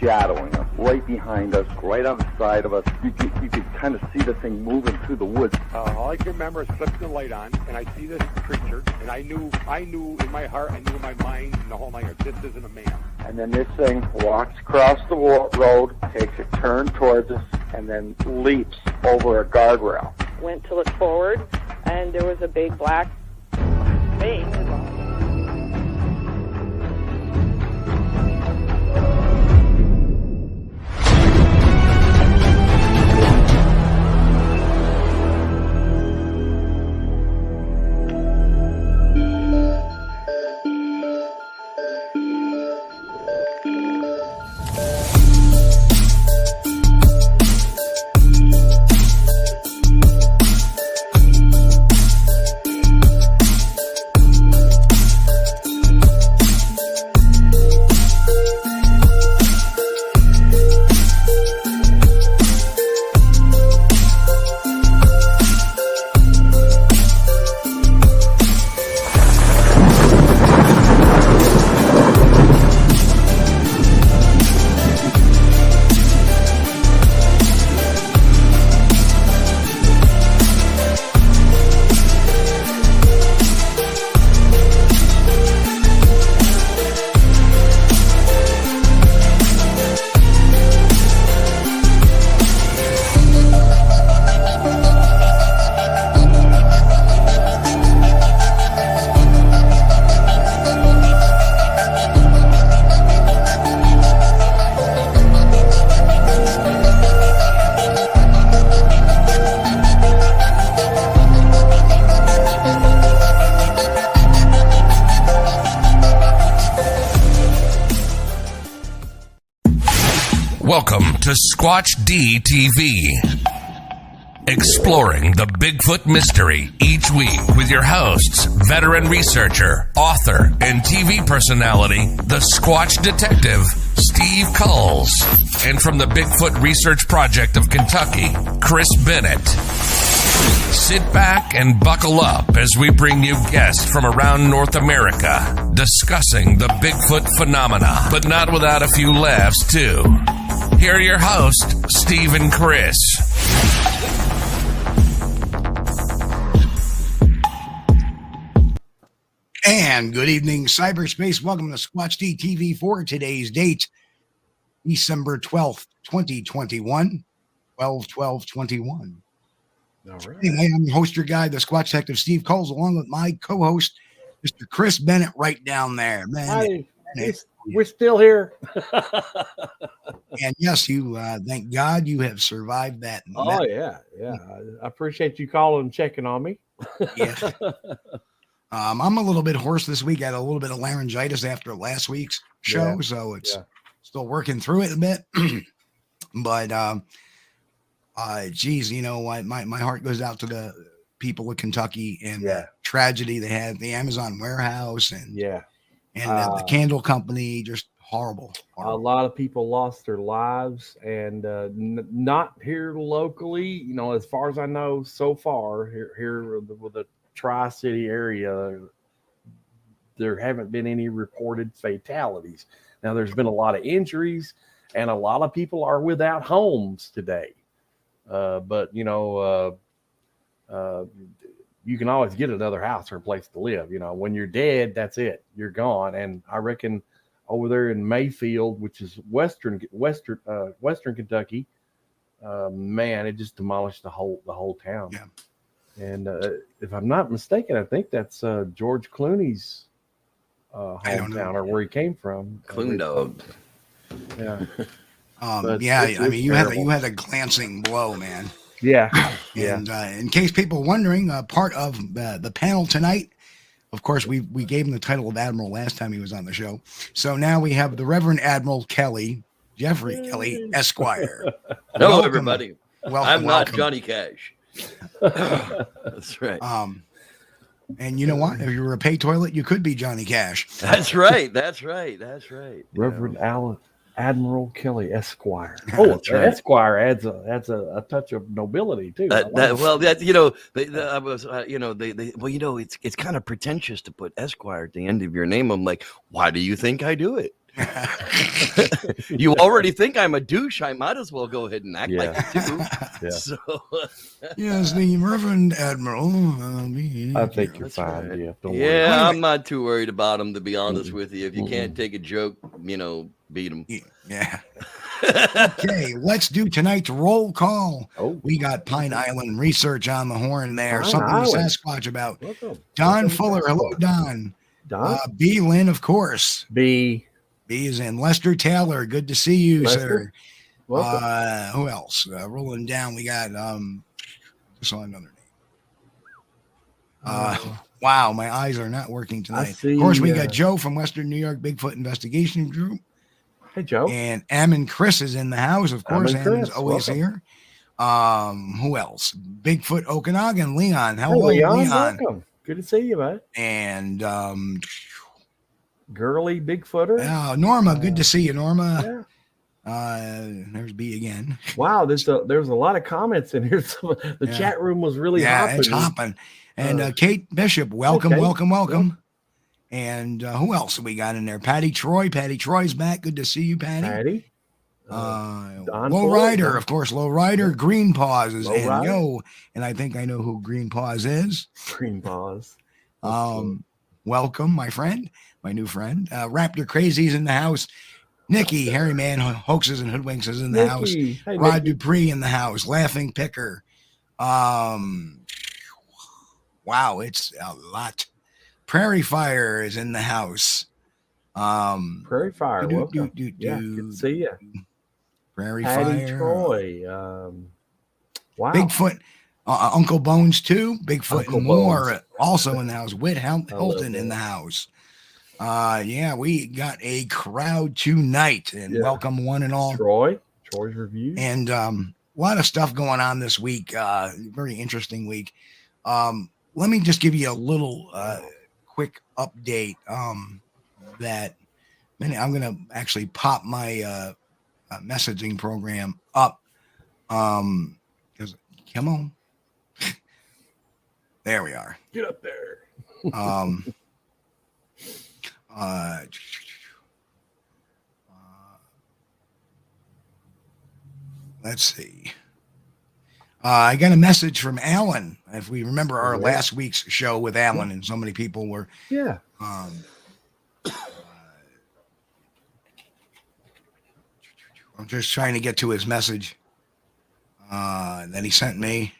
shadowing us, right behind us, right on the side of us. You could kind of see the thing moving through the woods. All I can remember is flipping the light on, and I see this creature, and I knew in my heart, I knew in my mind, in the whole mind, this isn't a man. And then this thing walks across the road, takes a turn towards us, and then leaps over a guardrail. Went to look forward, and there was a big black thing. Welcome to Squatch-D TV, exploring the Bigfoot mystery each week with your hosts, veteran researcher, author, and TV personality, the Squatch Detective, Steve Kulls, and from the Bigfoot Research Project of Kentucky, Chris Bennett. Sit back and buckle up as we bring you guests from around North America discussing the Bigfoot phenomena, but not without a few laughs, too. Here are your hosts, Steve and Chris. And good evening, cyberspace. Welcome to Squatch-D TV for today's date, December 12th, 2021, 12/12/21. All right. Anyway, I'm your host, your guy, the Squatch Detective Steve Kulls, along with my co-host, Mr. Chris Bennett, right down there. Man, we're still here. And yes, you thank God you have survived that. Oh, yeah. I appreciate you calling and checking on me. Yeah. I'm a little bit hoarse this week. I had a little bit of laryngitis after last week's show, so it's still working through it a bit. But geez, you know what? My heart goes out to the people of Kentucky and the tragedy they had at the Amazon warehouse and the candle company. Just horrible. A lot of people lost their lives, and not here locally. You know, as far as I know, so far here with the Tri-City area, there haven't been any reported fatalities. Now, there's been a lot of injuries, and a lot of people are without homes today. But you know, you can always get another house or a place to live. You know, when you're dead, that's it. You're gone. And I reckon over there in Mayfield, which is western Kentucky, man, it just demolished the whole town. Yeah. And if I'm not mistaken, I think that's George Clooney's hometown or where he came from. Clundog. Yeah. I mean, you had a glancing blow, man. Yeah. And in case people are wondering, part of the panel tonight, of course, we gave him the title of Admiral last time he was on the show. So now we have the Reverend Admiral Jeffrey Kelly, Esquire. Hello, everybody. Welcome. Not Johnny Cash. That's right. And you know what? If you were a pay toilet, you could be Johnny Cash. That's right. Reverend Admiral Kelly Esquire. Oh, that's right. Esquire adds a touch of nobility too. It's kind of pretentious to put Esquire at the end of your name. I'm like, why do you think I do it? You already think I'm a douche. I might as well go ahead and act like it too. Yeah. So, Yes, the Reverend Admiral. I think you're That's fine, right. Jeff. Don't worry. yeah, I'm not too worried about them, to be honest with you. If you can't take a joke, beat them. Yeah. Okay, let's do tonight's roll call. Oh. We got Pine Island Research on the horn there. Pine Something to Island. Sasquatch about. Welcome. Don Welcome, Fuller. Hello, Sasquatch. Don. Don? B. Lynn, of course. B. B is in. Lester Taylor. Good to see you, Lester? sir. Welcome. Who else? Rolling down, we got just saw another name. Wow, my eyes are not working tonight. see, of course, we got Joe from Western New York Bigfoot Investigation Group. Hey, Joe. And Ammon Chris is in the house, of course. Ammon Ammon's Chris, always welcome. here. Who else? Bigfoot Okanagan, Leon. Hello, Hey, Leon. welcome. Good to see you, man. And Girly Bigfooter. Norma, good to see you, Norma. Yeah. There's B again. Wow, there's a lot of comments in here. The chat room was really hopping. It's hopping. And Kate Bishop, welcome, Kate. welcome. And who else have we got in there? Patty Troy. Patty Troy's back. Good to see you, Patty. Low Rider, of course. Low Rider. Green Paws is in. Rider. Yo, and I think I know who Green Paws is. Green Paws. Welcome, my friend, my new friend. Raptor Crazy's in the house. Nikki, Hairy Man, Hoaxes and Hoodwinks is in the house. Hey, Rod Nikki. Dupree in the house. Laughing Picker. Wow, it's a lot. Prairie Fire is in the house. Prairie Fire, welcome. Yeah, good to see you. Prairie Patty Fire. Troy. Wow. Bigfoot. Uncle Bones too. Bigfoot Uncle and more Bones. also in the house. Whit Hilton in the house. Yeah, we got a crowd tonight, and welcome one and all. Troy's review. And a lot of stuff going on this week. Very interesting week. Let me just give you a little quick update. That I'm going to actually pop my messaging program up. Because come on, there we are. Get up there. Let's see. I got a message from Alan. If we remember our last week's show with Alan, and so many people were, I'm just trying to get to his message that he sent me.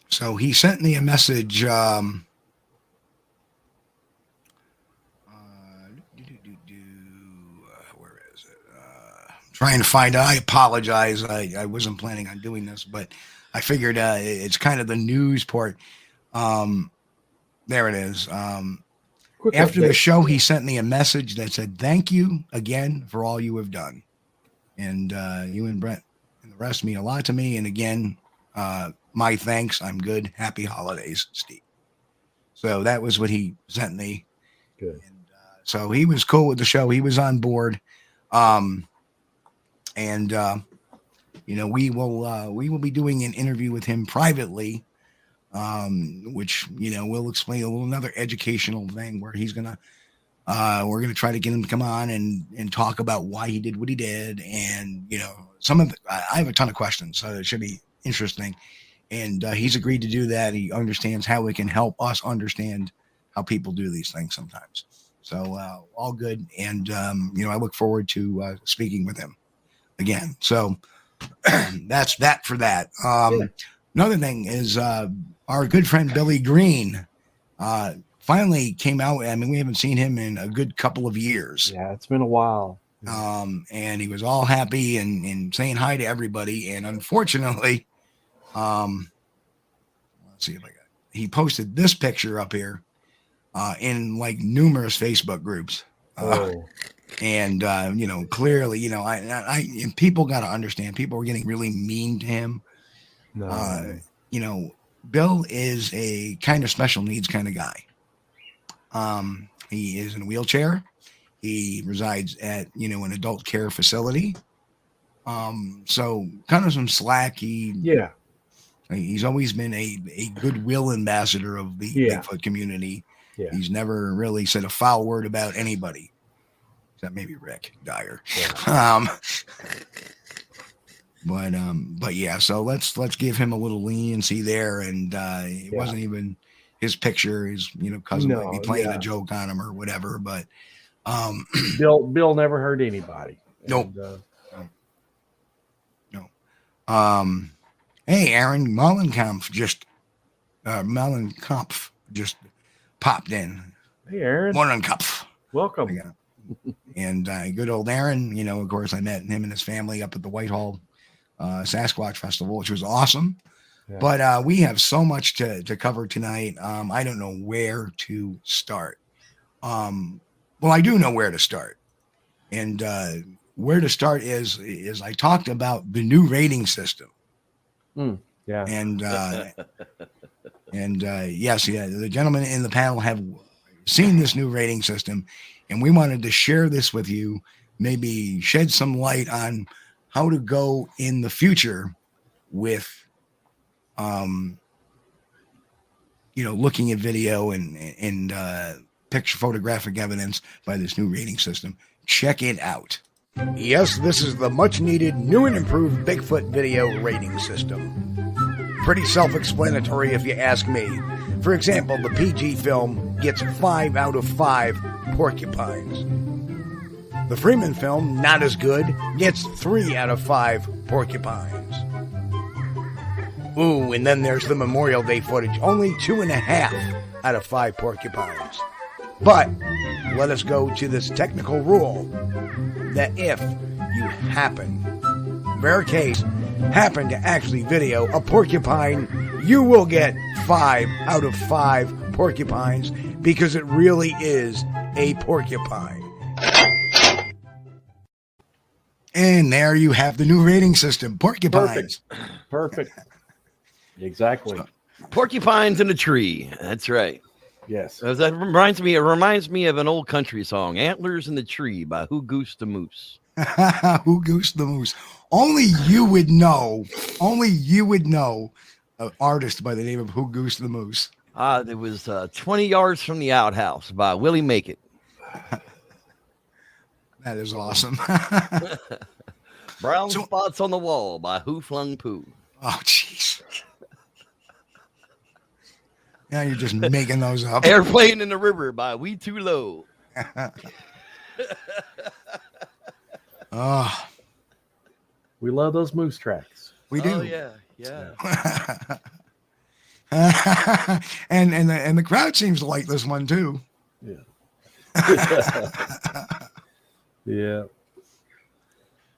So he sent me a message. Where is it? Trying to find it. I apologize. I wasn't planning on doing this, but I figured it's kind of the news part. There it is. After the show, he sent me a message that said, "Thank you again for all you have done." And you and Brent and the rest mean a lot to me. And again, my thanks. I'm good. Happy holidays, Steve. So that was what he sent me. Good. And, so he was cool with the show. He was on board. We will be doing an interview with him privately, which, we'll explain another educational thing where he's going to, we're going to try to get him to come on and talk about why he did what he did. And, I have a ton of questions, so it should be interesting. And he's agreed to do that. He understands how it can help us understand how people do these things sometimes. So all good. And, I look forward to speaking with him again. So that's that for that. Another thing is our good friend Billy Green finally came out. I mean, we haven't seen him in a good couple of years. Yeah, it's been a while. And he was all happy and saying hi to everybody. And unfortunately, let's see if he posted this picture up here in like numerous Facebook groups. And clearly, and people got to understand, people were getting really mean to him. Bill is a kind of special needs kind of guy. He is in a wheelchair. He resides at, an adult care facility. So kind of some slack. He's always been a goodwill ambassador of the Bigfoot community. Yeah. He's never really said a foul word about anybody. Except maybe Rick Dyer. Yeah. But yeah, so let's give him a little leniency there, and it wasn't even his picture. His cousin might be playing a joke on him or whatever. But Bill never hurt anybody. Nope. No. Hey, Aaron Mollenkampf just popped in. Hey, Aaron. Mollenkampf. Welcome. And good old Aaron, of course, I met him and his family up at the Whitehall Sasquatch Festival, which was awesome. Yeah. But we have so much to cover tonight. I don't know where to start. Well, I do know where to start. And where to start is I talked about the new rating system. Yeah. And yes, the gentlemen in the panel have seen this new rating system, and we wanted to share this with you, maybe shed some light on how to go in the future with, looking at video and picture photographic evidence by this new rating system. Check it out. Yes, this is the much needed new and improved Bigfoot video rating system. Pretty self-explanatory if you ask me. For example, the PG film gets 5 out of 5 porcupines. The Freeman film, not as good, gets 3 out of 5 porcupines. Ooh, and then there's the Memorial Day footage, only 2.5 out of 5 porcupines. But let us go to this technical rule that if you rare case, happen to actually video a porcupine, you will get 5 out of 5 porcupines because it really is a porcupine. And there you have the new rating system, porcupines. Perfect. Exactly. Porcupines in a tree. That's right. Yes. That reminds me of an old country song, Antlers in the Tree by Who Goose the Moose. Who Goose the Moose. Only you would know an artist by the name of Who Goose the Moose. It was 20 Yards from the Outhouse by Willie Make It. That is awesome. Brown Spots on the Wall by Who Flung Poo. Oh, jeez. Now you're just making those up. Airplane in the River by We Too Low. Oh, we love those moose tracks. We do. Oh, yeah. and the crowd seems to like this one too. Yeah. Yeah.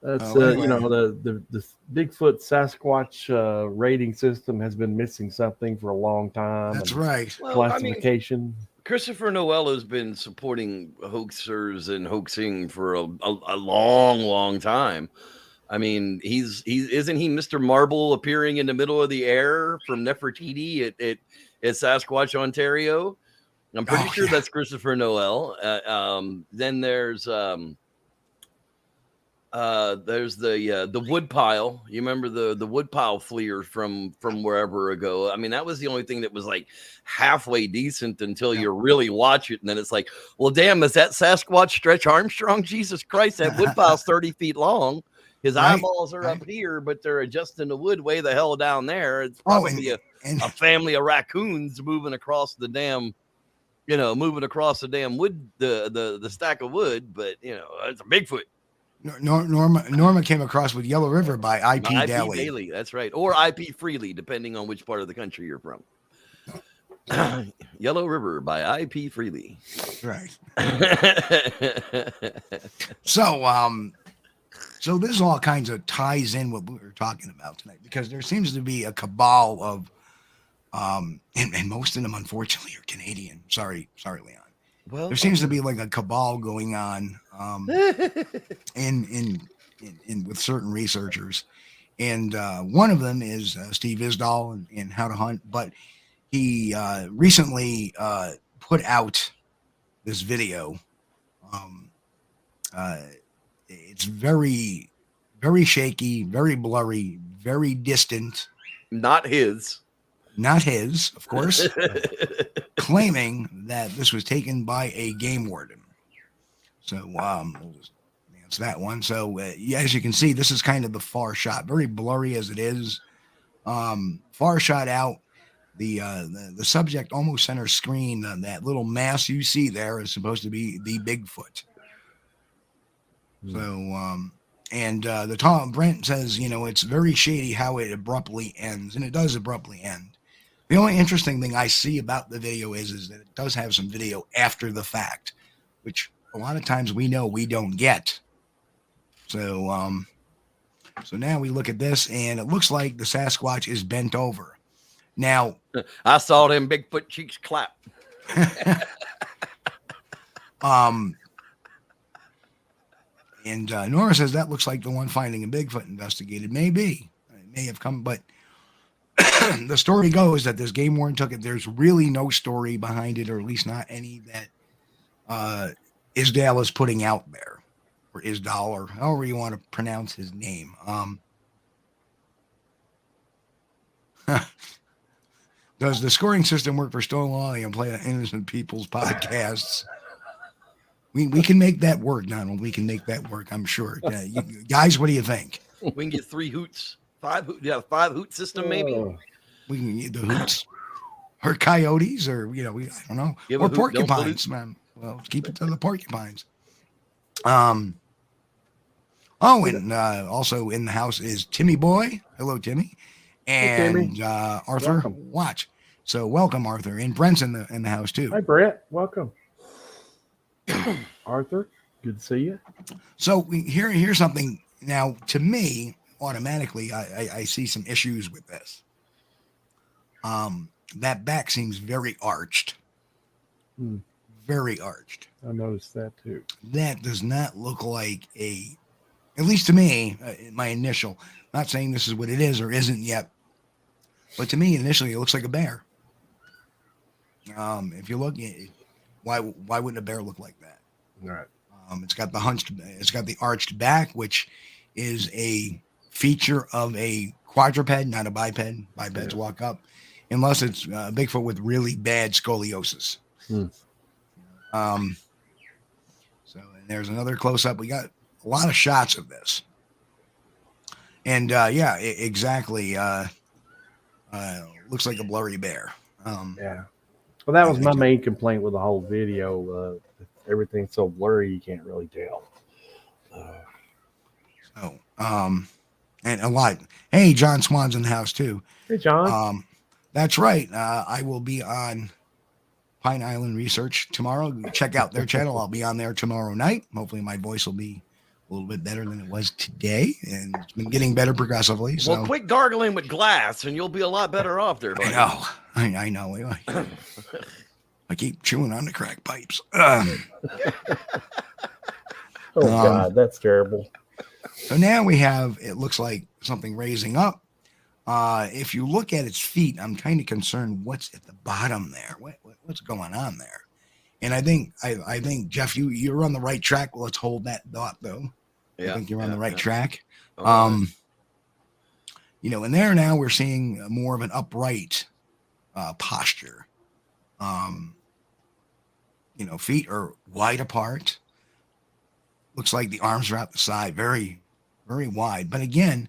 That's the Bigfoot Sasquatch rating system has been missing something for a long time. That's right. Classification. Christopher Noel has been supporting hoaxers and hoaxing for a long, long time. I mean, isn't he Mr. Marble appearing in the middle of the air from Nefertiti at Sasquatch, Ontario? I'm pretty sure that's Christopher Noel. Then there's the woodpile. You remember the woodpile fleer from wherever ago? I mean, that was the only thing that was like halfway decent until you really watch it, and then it's like, well, damn, is that Sasquatch Stretch Armstrong? Jesus Christ, that woodpile's 30 feet long. His eyeballs are up here, but they're adjusting the wood way the hell down there. It's probably a family of raccoons moving across the damn wood, the stack of wood. But it's a Bigfoot. Norma came across with Yellow River by I.P. Daly. That's right. Or I.P. Freely, depending on which part of the country you're from. Yellow River by I.P. Freely. Right. So this all kinds of ties in what we were talking about tonight, because there seems to be a cabal of, and most of them, unfortunately, are Canadian. Sorry, Leon. Well, there seems to be like a cabal going on in with certain researchers, and one of them is Steve Isdahl in How to Hunt, but he recently put out this video. It's very, very shaky, very blurry, very distant, Not his. Not his, of course, claiming that this was taken by a game warden. So we'll just answer that one. So as you can see, this is kind of the far shot, very blurry as it is. Far shot out. The subject almost center screen. That little mass you see there is supposed to be the Bigfoot. So the Tom Brent says, it's very shady how it abruptly ends, and it does abruptly end. The only interesting thing I see about the video is that it does have some video after the fact, which a lot of times we know we don't get. So so now we look at this, and it looks like the Sasquatch is bent over. Now I saw them Bigfoot cheeks clap. And Nora says that looks like the one finding a Bigfoot investigated. Maybe it may have come, but the story goes that this game warden took it. There's really no story behind it, or at least not any that Isdahl is putting out there, or Isdahl, or however you want to pronounce his name. Does the scoring system work for Stonewall and play innocent people's podcasts? We can make that work, Donald. We can make that work, I'm sure. Guys, what do you think? We can get 3 hoots, 5 hoots. Yeah, 5 hoot system maybe. We can get the hoots, or coyotes, or I don't know, or porcupines, man. Well, keep it to the porcupines. And also in the house is Timmy Boy. Hello, Timmy, and hey, Timmy. Arthur. Welcome. Watch. So welcome, Arthur, and Brent's in the house too. Hi, Brent. Welcome. Arthur, good to see you. So here's something. Now, to me, automatically, I see some issues with this. That back seems very arched. Very arched. I noticed that too. That does not look like at least to me, my initial, not saying this is what it is or isn't yet, but to me, initially, it looks like a bear. If you look at it, why wouldn't a bear look like that? All right. It's got the arched back, which is a feature of a quadruped, not a biped. Bipeds walk up, unless it's Bigfoot with really bad scoliosis. So, and there's another close up. We got a lot of shots of this, and exactly. Looks like a blurry bear. Yeah. Well, that was my main complaint with the whole video. Everything's so blurry, you can't really tell. And a lot. Hey, John Swan's in the house too. Hey, John. That's right. I will be on Pine Island Research tomorrow. Check out their channel. I'll be on there tomorrow night. Hopefully, my voice will be a little bit better than it was today, and it's been getting better progressively. So. Well, quit gargling with glass, and you'll be a lot better off there, buddy. I know. I keep chewing on the crack pipes. God, that's terrible. So now we have, it looks like something raising up. If you look at its feet, I'm kind of concerned what's at the bottom there. What's going on there? And I think Jeff, you're on the right track. Let's hold that thought though. I think you're on the right track. And there now we're seeing more of an upright posture. Feet are wide apart. Looks like the arms are out the side, very, very wide. But again,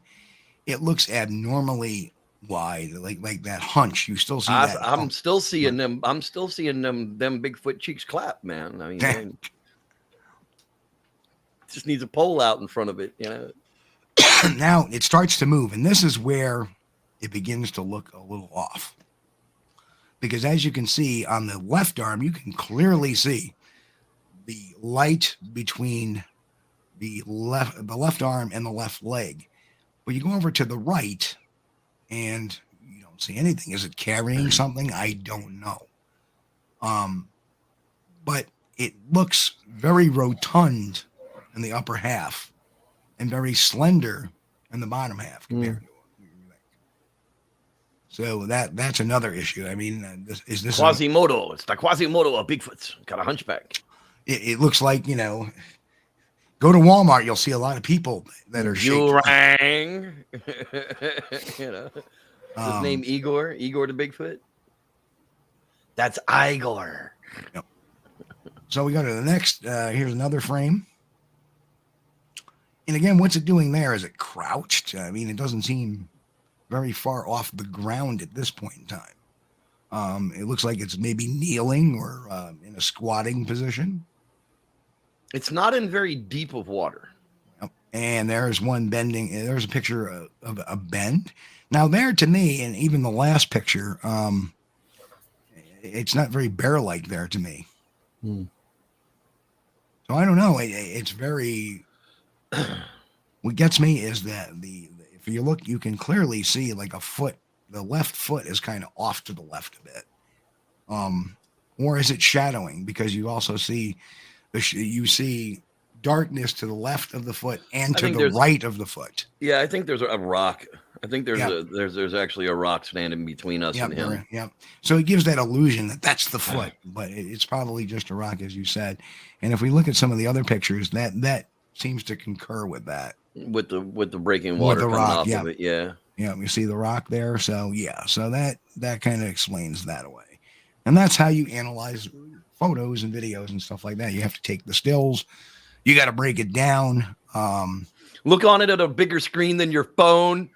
it looks abnormally wide, like that hunch. You still see that. I'm still seeing them. I'm still seeing them Bigfoot cheeks clap, man. I mean, just needs a pole out in front of it, Now it starts to move, and this is where it begins to look a little off. Because as you can see on the left arm, you can clearly see the light between the left arm and the left leg. But you go over to the right and you don't see anything. Is it carrying something? I don't know. But it looks very rotund in the upper half and very slender in the bottom half compared to So that's another issue. I mean, is this Quasimodo? It's the Quasimodo of Bigfoot's got a hunchback. It looks like, go to Walmart, you'll see a lot of people that are shaking. His name Igor? Igor the Bigfoot? That's Igor. Yep. So we go to the next. Here's another frame. And again, what's it doing there? Is it crouched? I mean, it doesn't seem very far off the ground at this point in time. It looks like it's maybe kneeling or in a squatting position. It's not in very deep of water. Yep. And there's one bending. There's a picture of a bend. Now there, to me, and even the last picture, it's not very bear-like there to me. So I don't know. It's very. What gets me is that if you look, you can clearly see like a foot. The left foot is kind of off to the left a bit. Or is it shadowing? Because you also see you see darkness to the left of the foot and to the right of the foot. Yeah, I think there's a rock. I think there's actually a rock standing between us and him. Yeah. So it gives that illusion that that's the foot, but it's probably just a rock, as you said. And if we look at some of the other pictures, that seems to concur with that. With the breaking water coming off of it, yeah. Yeah, you see the rock there. So so that kind of explains that away. And that's how you analyze photos and videos and stuff like that. You have to take the stills, you got to break it down. Look on it at a bigger screen than your phone.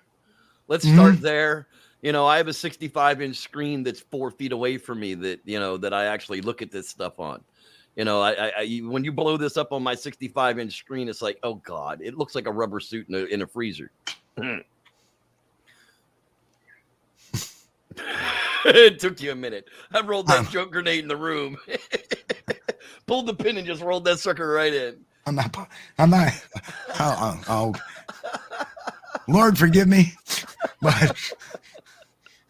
Let's start there. You know, I have a 65-inch screen that's 4 feet away from me that I actually look at this stuff on. You know, when you blow this up on my 65-inch screen, it's like, oh God, it looks like a rubber suit in a freezer. It took you a minute. I rolled that joke grenade in the room. Pulled the pin and just rolled that sucker right in. I'm not. Oh, Lord, forgive me. But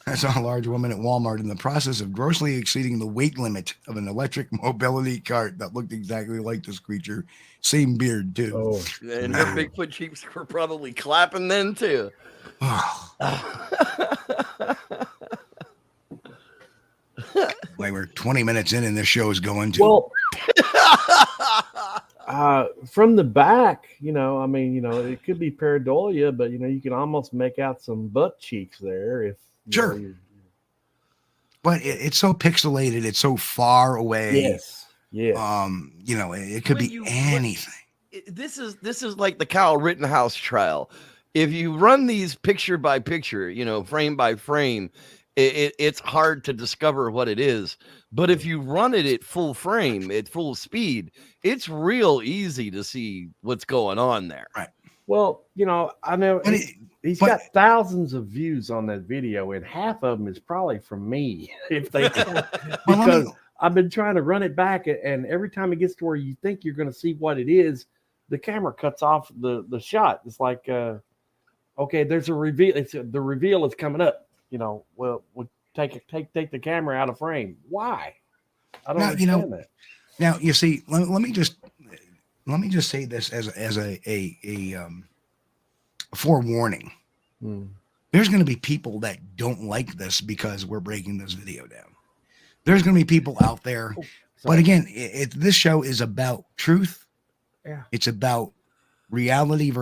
I saw a large woman at Walmart in the process of grossly exceeding the weight limit of an electric mobility cart that looked exactly like this creature. Same beard, too. Oh, and her Bigfoot cheeks were probably clapping then, too. Like we're 20 minutes in and this show is going to. Well, from the back, it could be pareidolia, but you can almost make out some butt cheeks there if sure. But it's so pixelated, it's so far away. Yes. Yeah. It could be anything. This is like the Kyle Rittenhouse trial. If you run these picture by picture, frame by frame, it's hard to discover what it is. But if you run it at full frame, at full speed, it's real easy to see what's going on there. Right. Well, I know he's got thousands of views on that video, and half of them is probably from me. If they because I've been trying to run it back, and every time it gets to where you think you're going to see what it is, the camera cuts off the shot. It's like, okay, there's a reveal. The reveal is coming up. We'll take the camera out of frame. Why? I don't understand that. Now you see, let me just say this as a forewarning. There's going to be people that don't like this because we're breaking this video down. There's going to be people out there, but again, this show is about truth. Yeah, it's about reality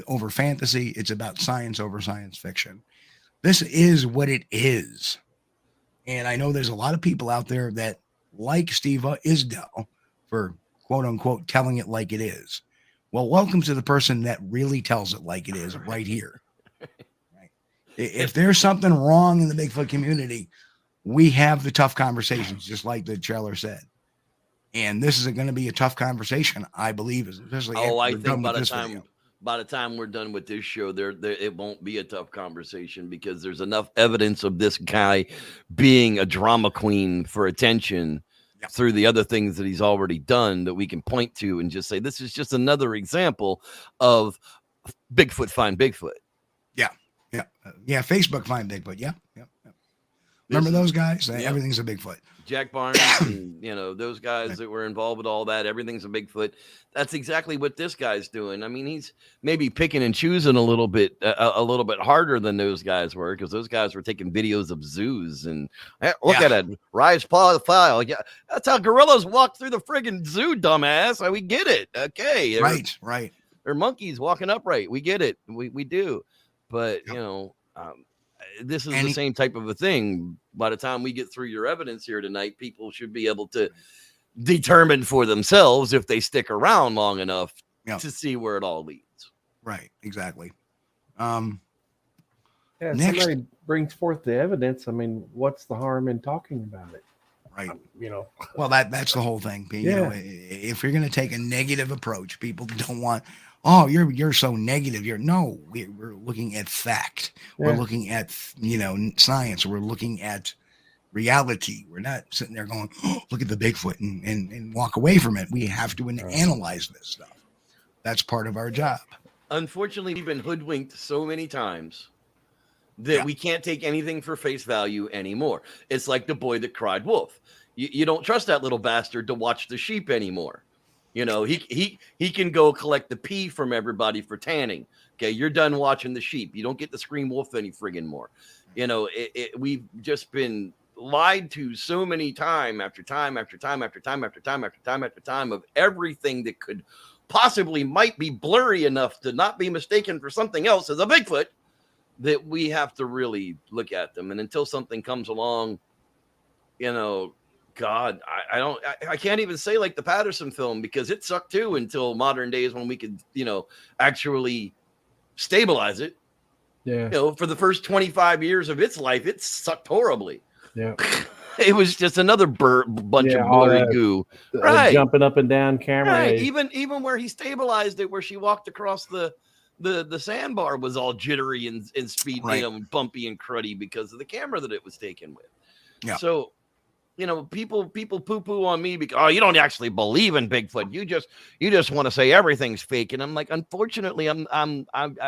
over fantasy. It's about science over science fiction. This is what it is. And I know there's a lot of people out there that like Steve Isdahl for quote unquote telling it like it is. Well, welcome to the person that really tells it like it is right here. Right. If there's something wrong in the Bigfoot community, we have the tough conversations, just like the trailer said. And this is going to be a tough conversation, I believe, especially I think by the time we're done with this show, there it won't be a tough conversation because there's enough evidence of this guy being a drama queen for attention through the other things that he's already done that we can point to and just say, this is just another example of Bigfoot find Bigfoot. Yeah. Facebook find Bigfoot. Yeah. Remember those guys? Everything's a Bigfoot. Jack Barnes, and, those guys that were involved with all that, everything's a Bigfoot. That's exactly what this guy's doing. I mean, he's maybe picking and choosing a little bit harder than those guys were because those guys were taking videos of zoos and look at it, rise file. Yeah, that's how gorillas walk through the friggin' zoo, dumbass. We get it. Okay, right. They're monkeys walking upright. We get it. We do, but this is the same type of a thing. By the time we get through your evidence here tonight, people should be able to determine for themselves if they stick around long enough to see where it all leads. Right. Exactly. Next, somebody brings forth the evidence. I mean, what's the harm in talking about it? Right. Well, that's the whole thing. You know, if you're going to take a negative approach, people don't want, oh, you're so negative. We're looking at fact. Yeah. We're looking at, science. We're looking at reality. We're not sitting there going, oh, look at the Bigfoot and walk away from it. We have to analyze this stuff. That's part of our job. Unfortunately, we've been hoodwinked so many times that we can't take anything for face value anymore. It's like the boy that cried wolf. You don't trust that little bastard to watch the sheep anymore. He can go collect the pee from everybody for tanning. Okay, you're done watching the sheep. You don't get to scream wolf any friggin' more. We've just been lied to so many time after time after time after time after time after time after time of everything that could possibly might be blurry enough to not be mistaken for something else as a Bigfoot, that we have to really look at them. And until something comes along, God, I can't even say like the Patterson film, because it sucked too until modern days when we could, actually stabilize it. Yeah. For the first 25 years of its life, it sucked horribly. Yeah. It was just another bunch of blurry goo. Right. Jumping up and down camera. Right. Even where he stabilized it, where she walked across the sandbar was all jittery and speed, bumpy and cruddy because of the camera that it was taken with. Yeah. So, people poo-poo on me because you don't actually believe in Bigfoot. You just want to say everything's fake. And I'm like, unfortunately, I'm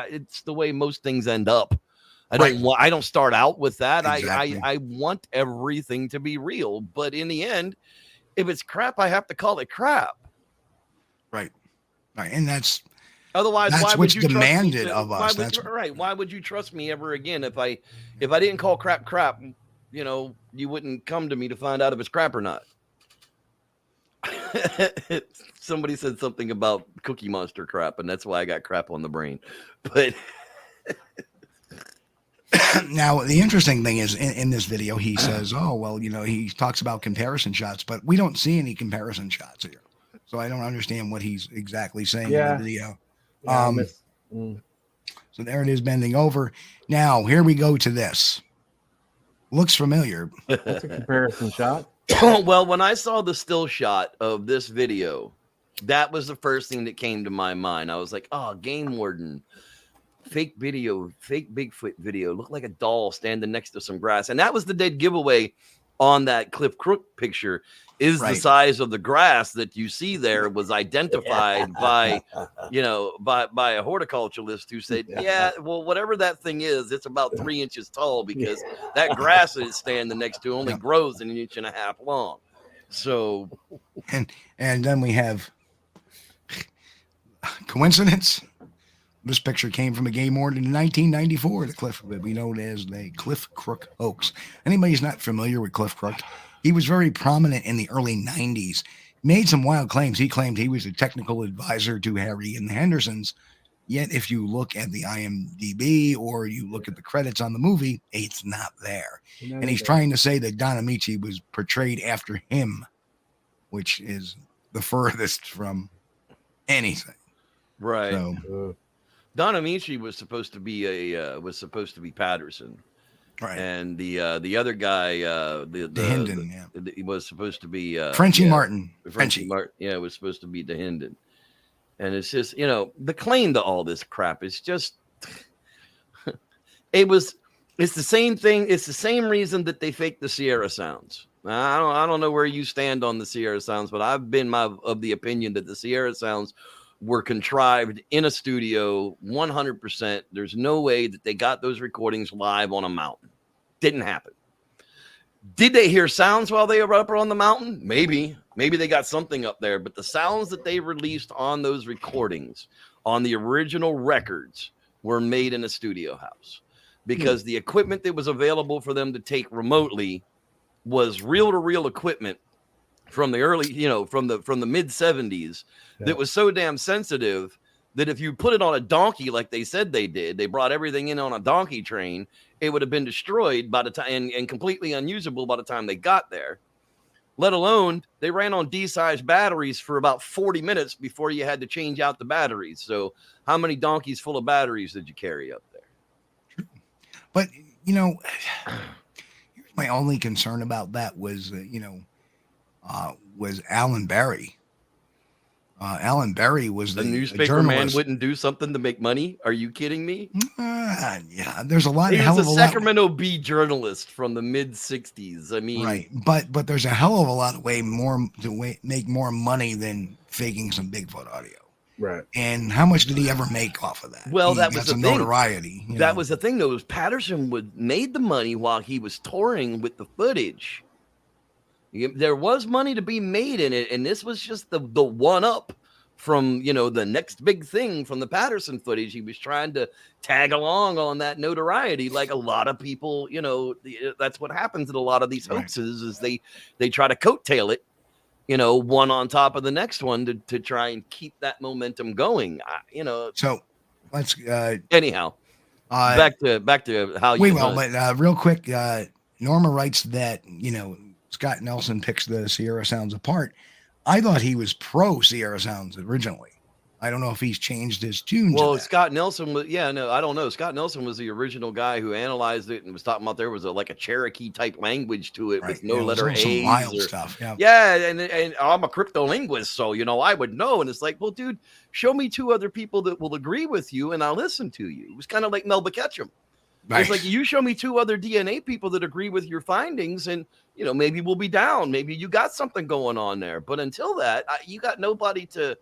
it's the way most things end up. I don't start out with that. Exactly. I want everything to be real, but in the end, if it's crap, I have to call it crap. Right. Right. And that's otherwise, that's why what's would you demanded of us. Why would you trust me ever again if I didn't call crap? You wouldn't come to me to find out if it's crap or not. Somebody said something about Cookie Monster crap, and that's why I got crap on the brain. But now the interesting thing is in this video, he says, "Oh well, he talks about comparison shots, but we don't see any comparison shots here, so I don't understand what he's exactly saying in the video." So there it is, bending over. Now here we go to this. Looks familiar. That's a comparison shot. Well, when I saw the still shot of this video, that was the first thing that came to my mind. I was like, oh, Game Warden, fake Bigfoot video, looked like a doll standing next to some grass. And that was the dead giveaway on that Cliff Crook picture, is the size of the grass that you see there was identified by a horticulturalist who said, well, whatever that thing is, it's about 3 inches tall because that grass that it's standing next to only grows an 1.5 inches long. So, and then we have coincidence. This picture came from a game warden in 1994. The Cliff, we know it as the Cliff Crook hoax. Anybody's not familiar with Cliff Crook, he was very prominent in the early 90s. Made some wild claims. He claimed he was a technical advisor to Harry and the Hendersons. Yet, if you look at the IMDb or you look at the credits on the movie, it's not there. And he's trying to say that Don Amici was portrayed after him, which is the furthest from anything. Right. So, Don Amici was supposed to be Patterson, right? And the other guy, the Hinden, he was supposed to be Frenchie Martin. Frenchie Martin, it was supposed to be the Hinden. And it's just the claim to all this crap is just it's the same thing. It's the same reason that they faked the Sierra Sounds. I don't know where you stand on the Sierra Sounds, but I've been of the opinion that the Sierra Sounds were contrived in a studio 100%. There's no way that they got those recordings live on a mountain. Didn't happen. Did they hear sounds while they were up on the mountain? Maybe they got something up there, but the sounds that they released on those recordings on the original records were made in a studio house because the equipment that was available for them to take remotely was reel-to-reel equipment from the early, from the mid 70s that was so damn sensitive that if you put it on a donkey like they said they did, they brought everything in on a donkey train, it would have been destroyed by the time and completely unusable by the time they got there. Let alone they ran on D-sized batteries for about 40 minutes before you had to change out the batteries. So how many donkeys full of batteries did you carry up there? But, my only concern about that was, was Alan Berry. Alan Berry was the newspaper man wouldn't do something to make money. Are you kidding me? Yeah, there's a lot. He was a Sacramento Bee journalist from the mid '60s. I mean, right, but there's a hell of a lot of make more money than faking some Bigfoot audio. Right. And how much did he ever make off of that? Well, that was the notoriety. That was the thing, though. Patterson made the money while he was touring with the footage. There was money to be made in it, and this was just the one up from the next big thing from the Patterson footage. He was trying to tag along on that notoriety, like a lot of people. That's what happens in a lot of these hoaxes is they try to coattail it, one on top of the next one to try and keep that momentum going. So let's anyhow back to how we will. But real quick, Norma writes that Scott Nelson picks the Sierra Sounds apart. I thought he was pro Sierra Sounds originally. I don't know if he's changed his tune. Well, Scott Nelson was, I don't know. Scott Nelson was the original guy who analyzed it and was talking about there was like a Cherokee type language to it with no letter A's. Some wild stuff. Yeah. And I'm a cryptolinguist, so, I would know. And it's like, well, dude, show me two other people that will agree with you and I'll listen to you. It was kind of like Melba Ketchum. Right. It's like, you show me two other DNA people that agree with your findings and, maybe we'll be down. Maybe you got something going on there. But until that, you got nobody to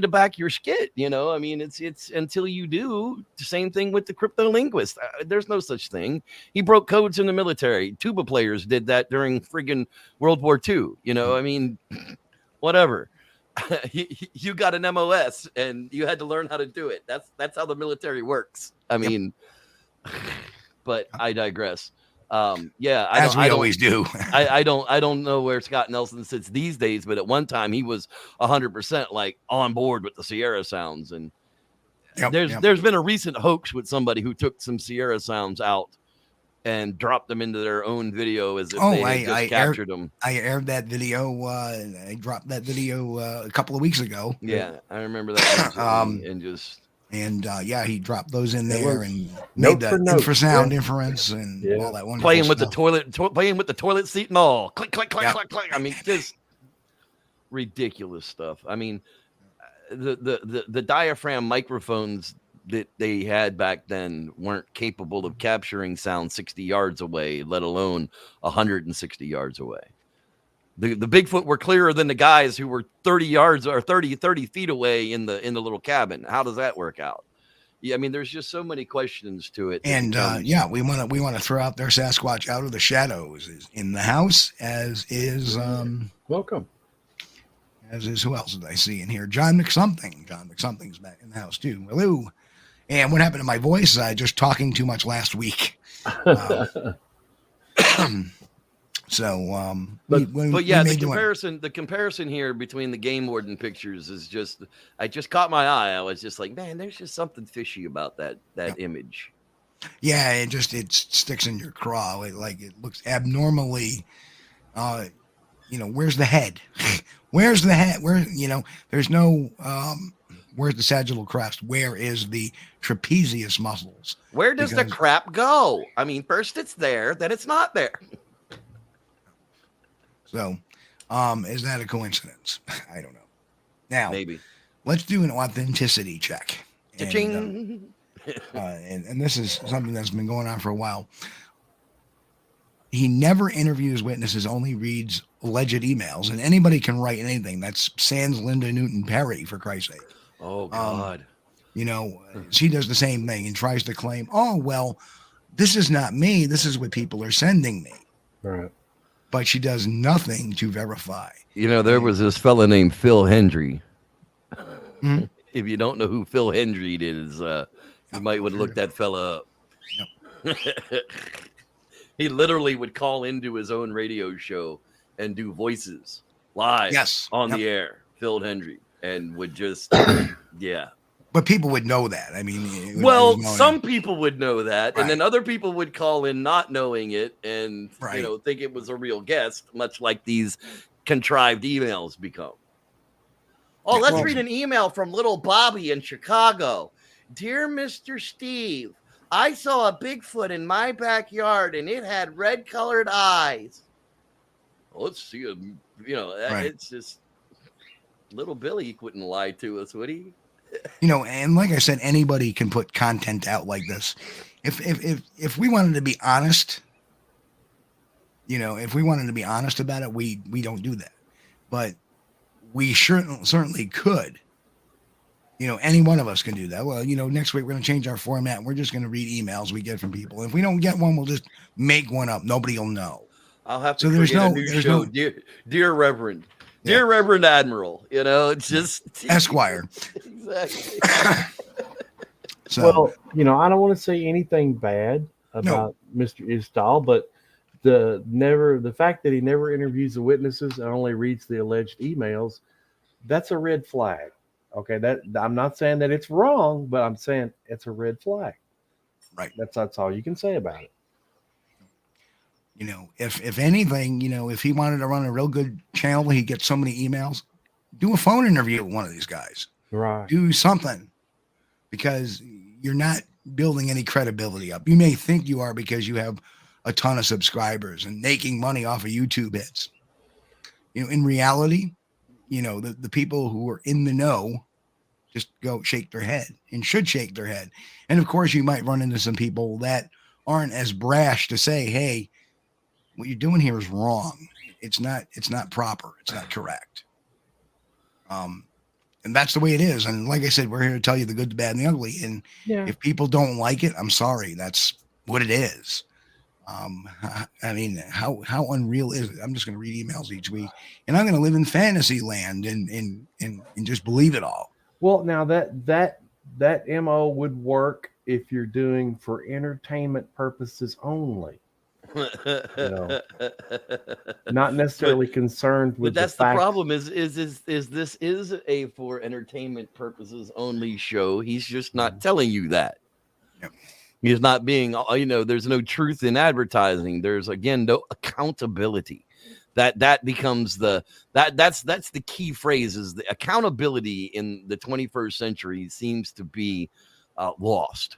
back your skit. I mean, it's until you do the same thing with the cryptolinguist. There's no such thing. He broke codes in the military. Tuba players did that during friggin' World War II. I mean, whatever. You got an MOS and you had to learn how to do it. That's how the military works. I mean, but I digress. As we always do. I don't know where Scott Nelson sits these days, but at one time he was 100% like on board with the Sierra Sounds. And there's been a recent hoax with somebody who took some Sierra Sounds out and dropped them into their own video as if they had just captured them. I aired that video. I dropped that video a couple of weeks ago. Yeah, I remember that. He dropped those in there and made the infrasound inference and all that wonderful playing with stuff. playing with the toilet seat and all. Click, click, click, click, click. I mean, just ridiculous stuff. I mean, the diaphragm microphones that they had back then weren't capable of capturing sound 60 yards away, let alone 160 yards away. The Bigfoot were clearer than the guys who were 30 yards or 30 feet away in the little cabin. How does that work out? Yeah, I mean, there's just so many questions to it. And we want to throw out their Sasquatch out of the shadows is in the house, as is welcome. As is who else did I see in here? John McSomething. John McSomething's back in the house too. Hello. And what happened to my voice? Just talking too much last week. The comparison here between the Game Warden pictures is just, I just caught my eye. I was just like, man, there's just something fishy about that image. Yeah, it sticks in your craw. It looks abnormally. Where's the head? Where's the head? There's no. Where's the sagittal crest? Where is the trapezius muscles? Where does the crap go? I mean, first it's there, then it's not there. So, is that a coincidence? I don't know. Now, maybe let's do an authenticity check. And this is something that's been going on for a while. He never interviews witnesses, only reads alleged emails, and anybody can write anything. That's sans Linda Newton Perry, for Christ's sake. Oh, God. She does the same thing and tries to claim, oh, well, this is not me. This is what people are sending me. Right. But she does nothing to verify. There was this fella named Phil Hendry. Mm-hmm. If you don't know who Phil Hendry is, you might want to look that fella up. Yep. He literally would call into his own radio show and do voices live on the air. Phil Hendry. and would just, yeah. But people would know that. I mean, well, some people would know that, right. and then other people would call in not knowing it, and right. you know, think it was a real guest, much like these contrived emails become. Oh, let's read an email from little Bobby in Chicago. Dear Mr. Steve, I saw a Bigfoot in my backyard, and it had red-colored eyes. Well, let's see him. You know, right. It's just little Billy wouldn't lie to us, would he? You know, and like I said, anybody can put content out like this. If we wanted to be honest, you know, if we wanted to be honest about it, we don't do that. But we certainly could. You know, any one of us can do that. Well, you know, next week we're going to change our format. We're just going to read emails we get from people. If we don't get one, we'll just make one up. Nobody will know. I'll have to create a new show. Dear Reverend. Dear Reverend Admiral, you know, it's just Esquire. Exactly. So, well, you know, I don't want to say anything bad about Mr. Isdahl, but the fact that he never interviews the witnesses and only reads the alleged emails, that's a red flag. Okay, that I'm not saying that it's wrong, but I'm saying it's a red flag. Right. That's all you can say about it. You know, if anything, you know, if he wanted to run a real good channel, he gets so many emails, do a phone interview with one of these guys. Right. Do something, because you're not building any credibility up. You may think you are because you have a ton of subscribers and making money off of YouTube hits. You know, in reality, you know, the people who are in the know just go shake their head and should shake their head. And of course, you might run into some people that aren't as brash to say, hey, what you're doing here is wrong. It's not proper. It's not correct. And that's the way it is. And like I said, we're here to tell you the good, the bad, and the ugly. And if people don't like it, I'm sorry. That's what it is. I mean, how unreal is it? I'm just going to read emails each week, and I'm going to live in fantasy land and just believe it all. Well, now that MO would work if you're doing for entertainment purposes only. You know, not necessarily concerned with. But that's the problem. Is this is a for entertainment purposes only show? He's just not telling you that. Yep. He's not being. You know, there's no truth in advertising. There's again no accountability. That becomes that's the key phrase. Is the accountability in the 21st century seems to be lost.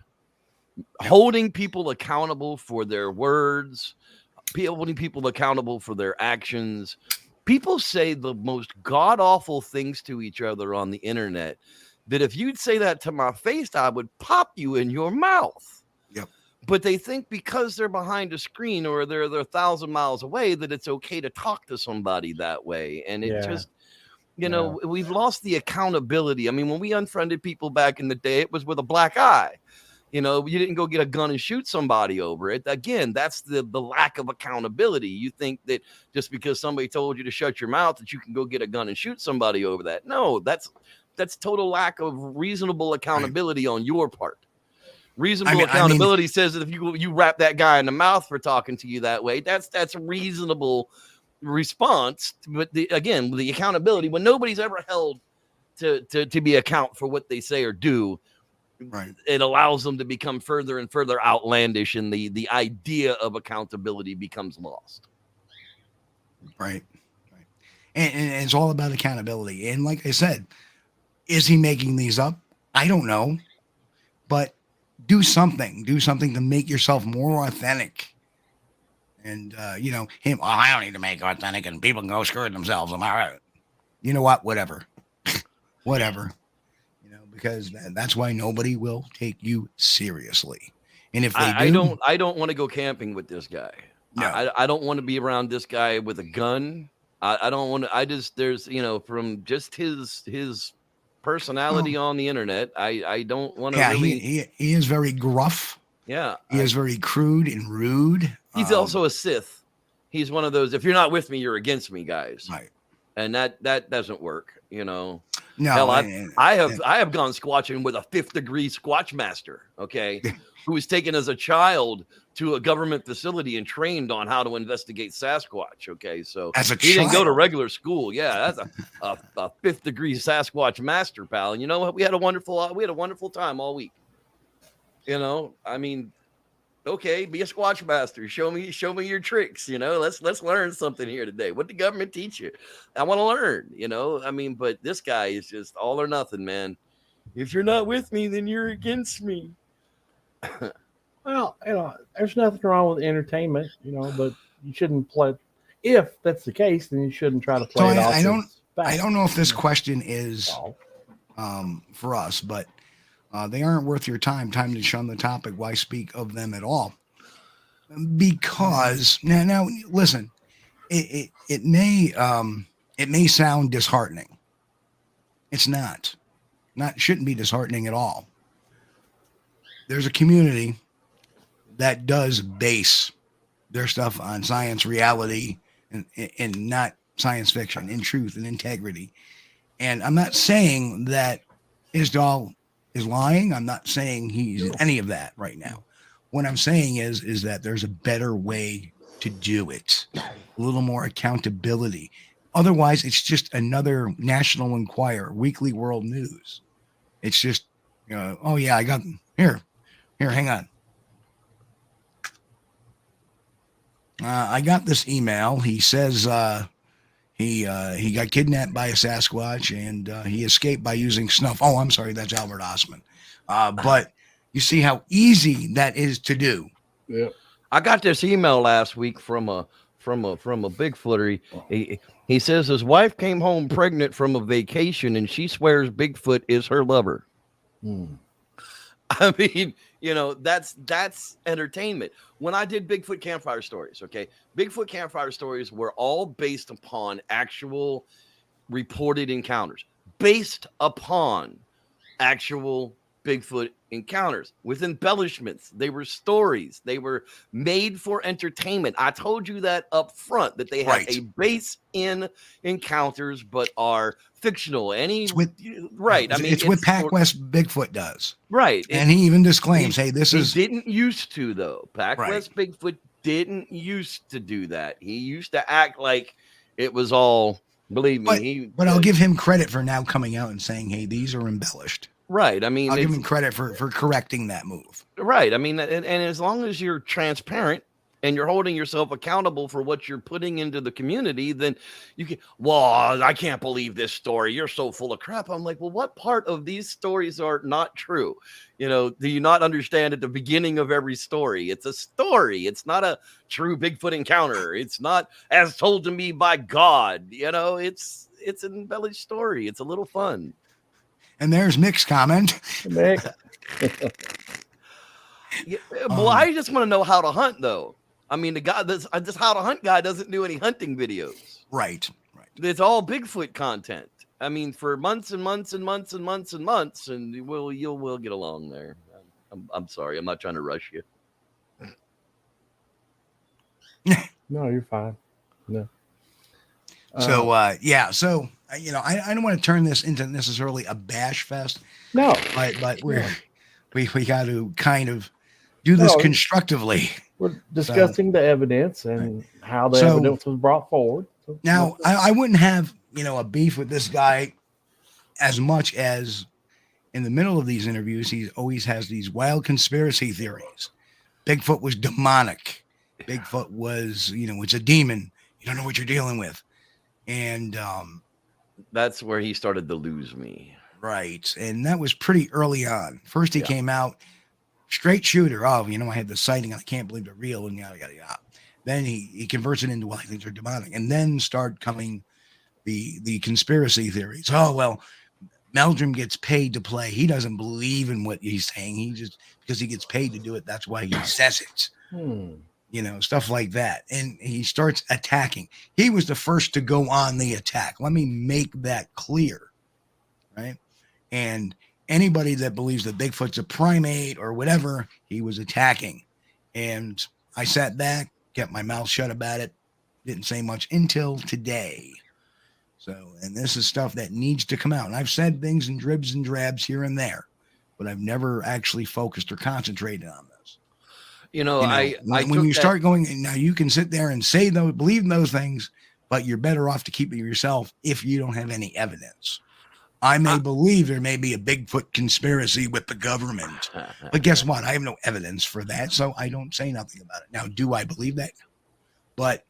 Holding people accountable for their words, holding people accountable for their actions. People say the most god-awful things to each other on the internet that if you'd say that to my face, I would pop you in your mouth. Yep. But they think because they're behind a screen or they're 1,000 miles away that it's okay to talk to somebody that way. And it just, you know, we've lost the accountability. I mean, when we unfriended people back in the day, it was with a black eye. You know, you didn't go get a gun and shoot somebody over it. Again, that's the lack of accountability. You think that just because somebody told you to shut your mouth that you can go get a gun and shoot somebody over that. No, that's total lack of reasonable accountability on your part. Reasonable accountability says that if you wrap that guy in the mouth for talking to you that way, that's a reasonable response. But the accountability, when nobody's ever held to be account for what they say or do, right, it allows them to become further and further outlandish, and the idea of accountability becomes lost. Right. And it's all about accountability. And like I said, is he making these up? I don't know, but do something to make yourself more authentic. And you know, I don't need to make authentic, and people can go screw themselves. Am I right? You know what? Whatever. Because that's why nobody will take you seriously. And if they I don't want to go camping with this guy. No. I don't want to be around this guy with a gun. I don't want to. There's, you know, from just his personality on the internet, I don't want to. Yeah, really... he is very gruff. Yeah, he is very crude and rude. He's also a Sith. He's one of those. If you're not with me, you're against me, guys. Right. And that doesn't work. You know. No, hell, I have gone squatching with a 5th degree Squatch master, okay, who was taken as a child to a government facility and trained on how to investigate Sasquatch. Okay, so he didn't go to regular school. Yeah, that's a 5th degree Sasquatch master, pal. And you know what? We had a wonderful time all week. You know, I mean, okay, be a Squatch master. Show me your tricks. You know, let's learn something here today. What did the government teach you? I want to learn. You know, I mean, but this guy is just all or nothing, man. If you're not with me, then you're against me. Well, you know, there's nothing wrong with entertainment, you know, but you shouldn't play. If that's the case, then you shouldn't try to play it off. I don't know if this question is for us, but they aren't worth your time to shun the topic. Why speak of them at all? Because now listen, it may sound disheartening. It's not. Shouldn't be disheartening at all. There's a community that does base their stuff on science, reality, and not science fiction, in truth and integrity. And I'm not saying that Isdahl is lying. I'm not saying he's any of that right now. What I'm saying is that there's a better way to do it, a little more accountability. Otherwise, it's just another National Enquirer, Weekly World News. It's just, oh yeah, I got here, hang on. I got this email. He says he got kidnapped by a Sasquatch and he escaped by using snuff. Oh, I'm sorry, that's Albert Osman. But you see how easy that is to do. Yeah, I got this email last week from a Bigfooter. He says his wife came home pregnant from a vacation and she swears Bigfoot is her lover. I mean, you know, that's entertainment. When I did Bigfoot campfire stories, okay, Bigfoot campfire stories were all based upon actual reported encounters, based upon actual Bigfoot encounters with embellishments. They were stories. They were made for entertainment. I told you that up front, that they have a base in encounters, but are fictional. I mean, it's what Pac West Bigfoot does. Right. And he even disclaims, hey, this is. He didn't used to, though. Pac West Bigfoot didn't used to do that. He used to act like it was all, believe me. But I'll give him credit for now coming out and saying, hey, these are embellished. Right. I mean, I'll give him credit for correcting that move. Right. I mean, and as long as you're transparent and you're holding yourself accountable for what you're putting into the community, then you can, well, I can't believe this story. You're so full of crap. I'm like, well, what part of these stories are not true? You know, do you not understand at the beginning of every story? It's a story. It's not a true Bigfoot encounter. It's not as told to me by God. You know, it's an embellished story. It's a little fun. And there's Mick's comment. Mick. Well, I just want to know how to hunt, though. I mean, the guy, this how to hunt guy doesn't do any hunting videos. Right. It's all Bigfoot content. I mean, for months and months and months and months and months, and we'll get along there. I'm sorry, I'm not trying to rush you. No, you're fine. No. So So you know, I don't want to turn this into necessarily a bash fest. No, but we got to kind of do this constructively. We're discussing the evidence and how the evidence was brought forward. So, now, I wouldn't have, you know, a beef with this guy as much as in the middle of these interviews, he always has these wild conspiracy theories. Bigfoot was demonic. Bigfoot was, you know, it's a demon. You don't know what you're dealing with. And that's where he started to lose me. Right. And that was pretty early on. First, he came out straight shooter. Oh, you know, I had the sighting. I can't believe they're real. And yada, yada, yada. Then he converts it into, well, I think they're demonic. And then start coming the conspiracy theories. Oh, well, Meldrum gets paid to play. He doesn't believe in what he's saying. He just, because he gets paid to do it, that's why he says it. You know, stuff like that. And he starts attacking. He was the first to go on the attack. Let me make that clear. Right. And anybody that believes that Bigfoot's a primate or whatever, he was attacking. And I sat back, kept my mouth shut about it, didn't say much until today. So, and this is stuff that needs to come out. And I've said things in dribs and drabs here and there, but I've never actually focused or concentrated on this. When you start going, now you can sit there and say those, believe in those things, but you're better off to keep it yourself if you don't have any evidence. I may believe there may be a Bigfoot conspiracy with the government, but guess what? I have no evidence for that, so I don't say nothing about it. Now, do I believe that? But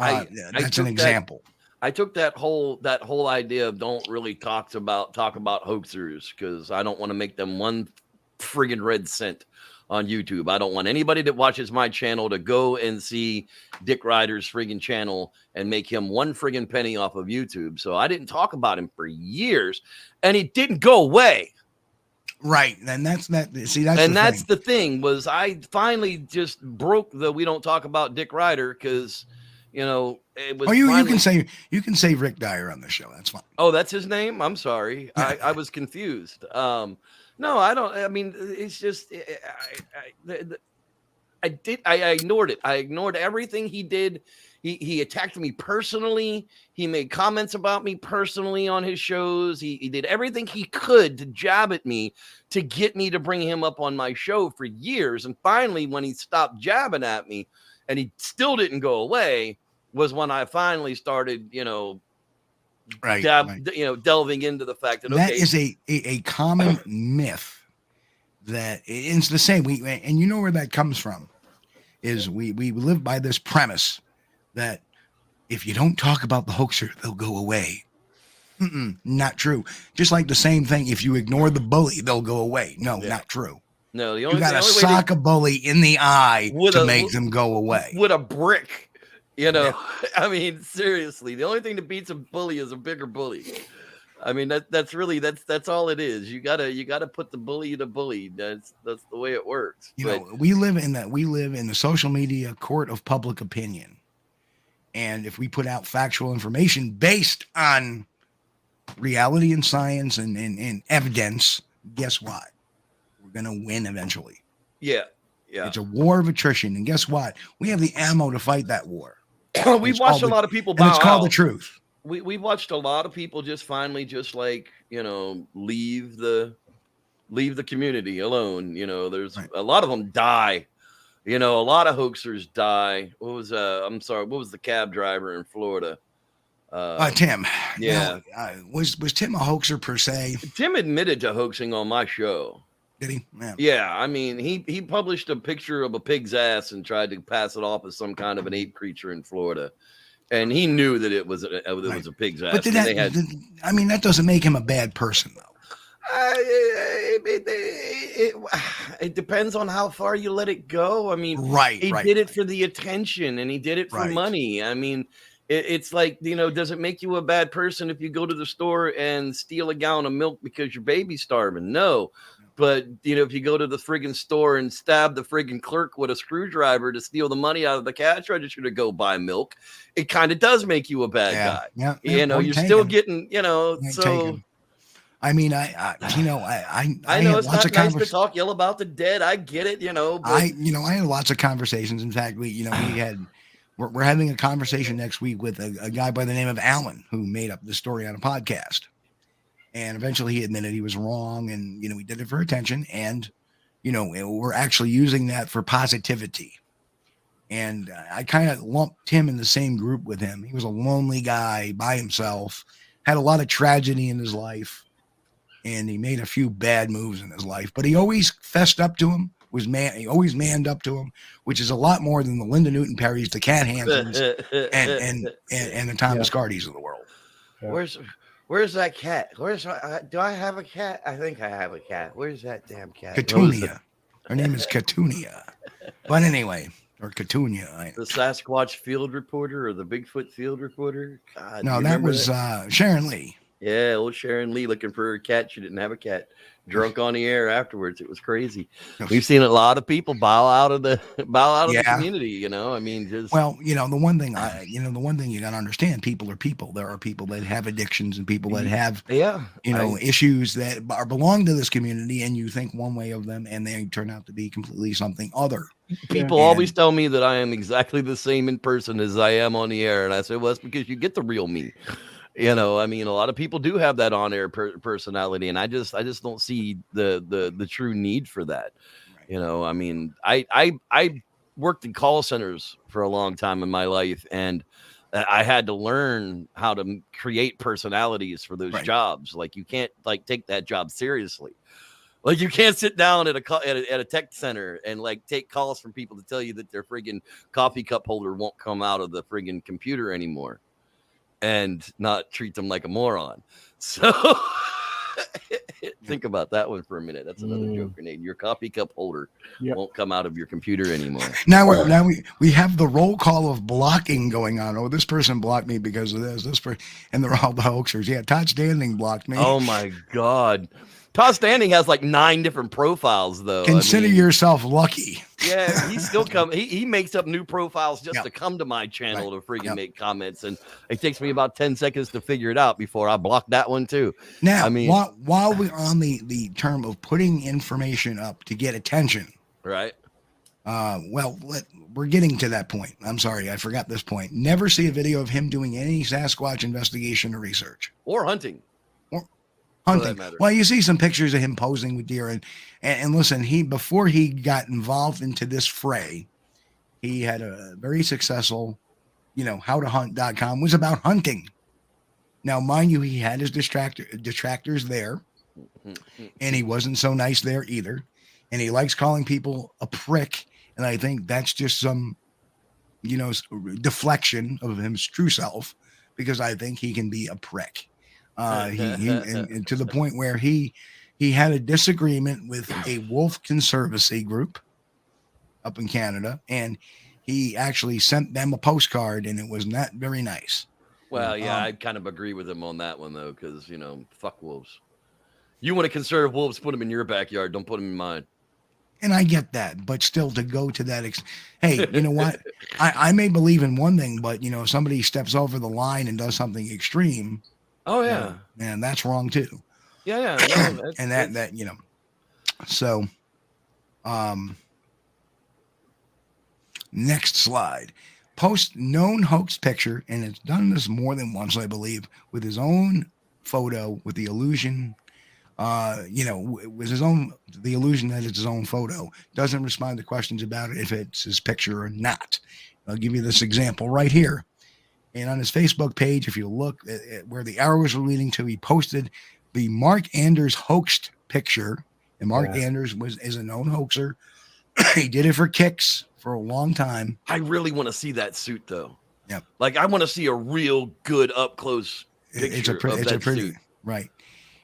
that's an example. I took that whole idea of don't really talk about hoaxers, because I don't want to make them one friggin' red cent on YouTube. I don't want anybody that watches my channel to go and see Dick Ryder's friggin' channel and make him one friggin' penny off of YouTube. So I didn't talk about him for years, and he didn't go away. Right. And that's the thing was I finally just broke the we don't talk about Dick Ryder, because it was. You can say Rick Dyer on the show. That's fine. Oh, that's his name? I'm sorry. I was confused. No, I don't. I mean, it's just I ignored it. I ignored everything he did. He attacked me personally. He made comments about me personally on his shows. He did everything he could to jab at me to get me to bring him up on my show for years. And finally, when he stopped jabbing at me and he still didn't go away, was when I finally started, delving into the fact that is a common myth that it's the same. And you know where that comes from is we live by this premise that if you don't talk about the hoaxer, they'll go away. Not true. Just like the same thing. If you ignore the bully, they'll go away. No, not true. No, you got to sock a bully in the eye to make them go away with a brick. I mean, seriously, the only thing that beats a bully is a bigger bully. I mean, that's all it is. You gotta put the bully to bully. That's the way it works. We live in the social media court of public opinion. And if we put out factual information based on reality and science and evidence, guess what? We're going to win eventually. Yeah. It's a war of attrition. And guess what? We have the ammo to fight that war. We've watched a lot of people bow out. It's called the truth. We watched a lot of people just finally leave the community alone. There's a lot of them die. A lot of hoaxers die. What was the cab driver in Florida? Tim. Yeah. Was Tim a hoaxer per se? Tim admitted to hoaxing on my show. Did he? Yeah. I mean, he published a picture of a pig's ass and tried to pass it off as some kind of an ape creature in Florida. And he knew that it was a pig's ass. But that doesn't make him a bad person, though. It depends on how far you let it go. I mean, he did it for the attention and he did it for money. I mean, it's like, does it make you a bad person if you go to the store and steal a gallon of milk because your baby's starving? No. But, if you go to the friggin' store and stab the friggin' clerk with a screwdriver to steal the money out of the cash register to go buy milk, it kind of does make you a bad guy. Yeah. You're still getting, so. I mean, I know it's not nice to talk ill about the dead. I get it, But... I had lots of conversations. In fact, we're having a conversation next week with a guy by the name of Alan who made up the story on a podcast. And eventually he admitted he was wrong, and we did it for attention, and we're actually using that for positivity. And I kind of lumped him in the same group with him. He was a lonely guy by himself, had a lot of tragedy in his life, and he made a few bad moves in his life. But he always fessed up to him. He always manned up to him, which is a lot more than the Linda Newton Perrys, the Cat Hansons, and the Thomas Gardys of the world. Where's that cat? Do I have a cat? I think I have a cat. Where's that damn cat? Catunia. Her name is Catunia. But anyway, or Catunia. The Sasquatch field reporter or the Bigfoot field reporter? God, no, that was Sharon Lee. Yeah, old Sharon Lee looking for her cat. She didn't have a cat. Drunk on the air afterwards. It was crazy. We've seen a lot of people bow out of the community. I mean, just the one thing you got to understand: people are people. There are people that have addictions and people that have issues that belong to this community, and you think one way of them, and they turn out to be completely something other. People always tell me that I am exactly the same in person as I am on the air, and I say, well, it's because you get the real me. You know, I mean, a lot of people do have that on-air personality, and I just don't see the true need for that. Right. You know, I mean, I worked in call centers for a long time in my life, and I had to learn how to create personalities for those jobs. Like, you can't like take that job seriously. Like, you can't sit down at a tech center and like take calls from people to tell you that their friggin' coffee cup holder won't come out of the friggin' computer anymore, and not treat them like a moron. So think about that one for a minute. That's another joke grenade. Your coffee cup holder won't come out of your computer anymore. Now we have the roll call of blocking going on. Oh, this person blocked me because of this person, and they're all the hoaxers. Yeah, Todd Standing blocked me. Oh my God. Todd Standing has like 9 different profiles, though. Consider yourself lucky. Yeah, he still he makes up new profiles just to come to my channel to freaking make comments, and it takes me about 10 seconds to figure it out before I block that one too. Now, I mean, while we're on the term of putting information up to get attention, right? We're getting to that point. I'm sorry, I forgot this point. Never see a video of him doing any Sasquatch investigation or research or hunting. Hunting. Well, you see some pictures of him posing with deer, and listen, before he got involved into this fray, he had a very successful, howtohunt.com was about hunting. Now, mind you, he had his detractors there, and he wasn't so nice there either, and he likes calling people a prick, and I think that's just some, deflection of his true self, because I think he can be a prick. And to the point where he had a disagreement with a wolf conservancy group up in Canada, and he actually sent them a postcard, and it was not very nice. Well, yeah, I kind of agree with him on that one, though, because, fuck wolves. You want to conserve wolves, put them in your backyard, don't put them in mine. And I get that, but still to go to that, hey, you know what? I may believe in one thing, but, if somebody steps over the line and does something extreme, oh yeah, and that's wrong too. Yeah. No, and that so, next slide. Post known hoax picture, and it's done this more than once, I believe, with his own photo, with the illusion, with the illusion that it's his own photo. Doesn't respond to questions about it if it's his picture or not. I'll give you this example right here. And on his Facebook page, if you look at where the arrows are leading to, he posted the Mark Anders hoaxed picture. And Mark Anders is a known hoaxer. He did it for kicks for a long time. I really want to see that suit, though. Yeah. Like, I want to see a real good up close picture of that suit. Right.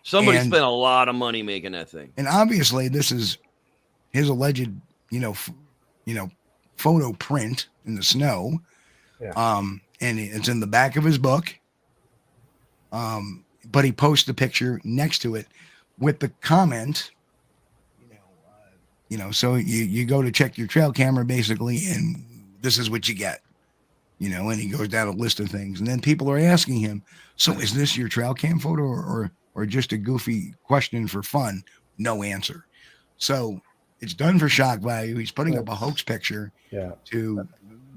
Somebody spent a lot of money making that thing. And obviously, this is his alleged, photo print in the snow. Yeah. And it's in the back of his book. But he posted a picture next to it with the comment, so you go to check your trail camera basically, and this is what you get, and he goes down a list of things. And then people are asking him, so is this your trail cam photo or just a goofy question for fun? No answer. So it's done for shock value. He's putting up a hoax picture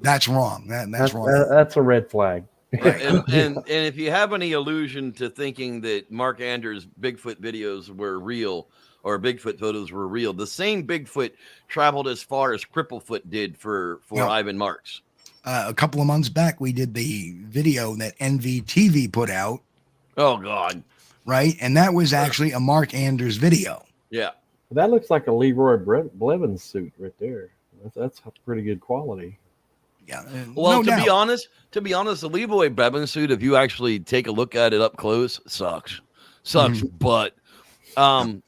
that's wrong. That's wrong. That's a red flag. Right. and if you have any illusion to thinking that Mark Anders' Bigfoot videos were real or Bigfoot photos were real, the same Bigfoot traveled as far as Cripplefoot did for Ivan Marks. A couple of months back, we did the video that NVTV put out. Oh, God. Right? And that was actually a Mark Anders video. Yeah. That looks like a Leroy Blevins suit right there. That's pretty good quality. Yeah. Well, to be honest, the Leroy Blevins suit, if you actually take a look at it up close, sucks. But the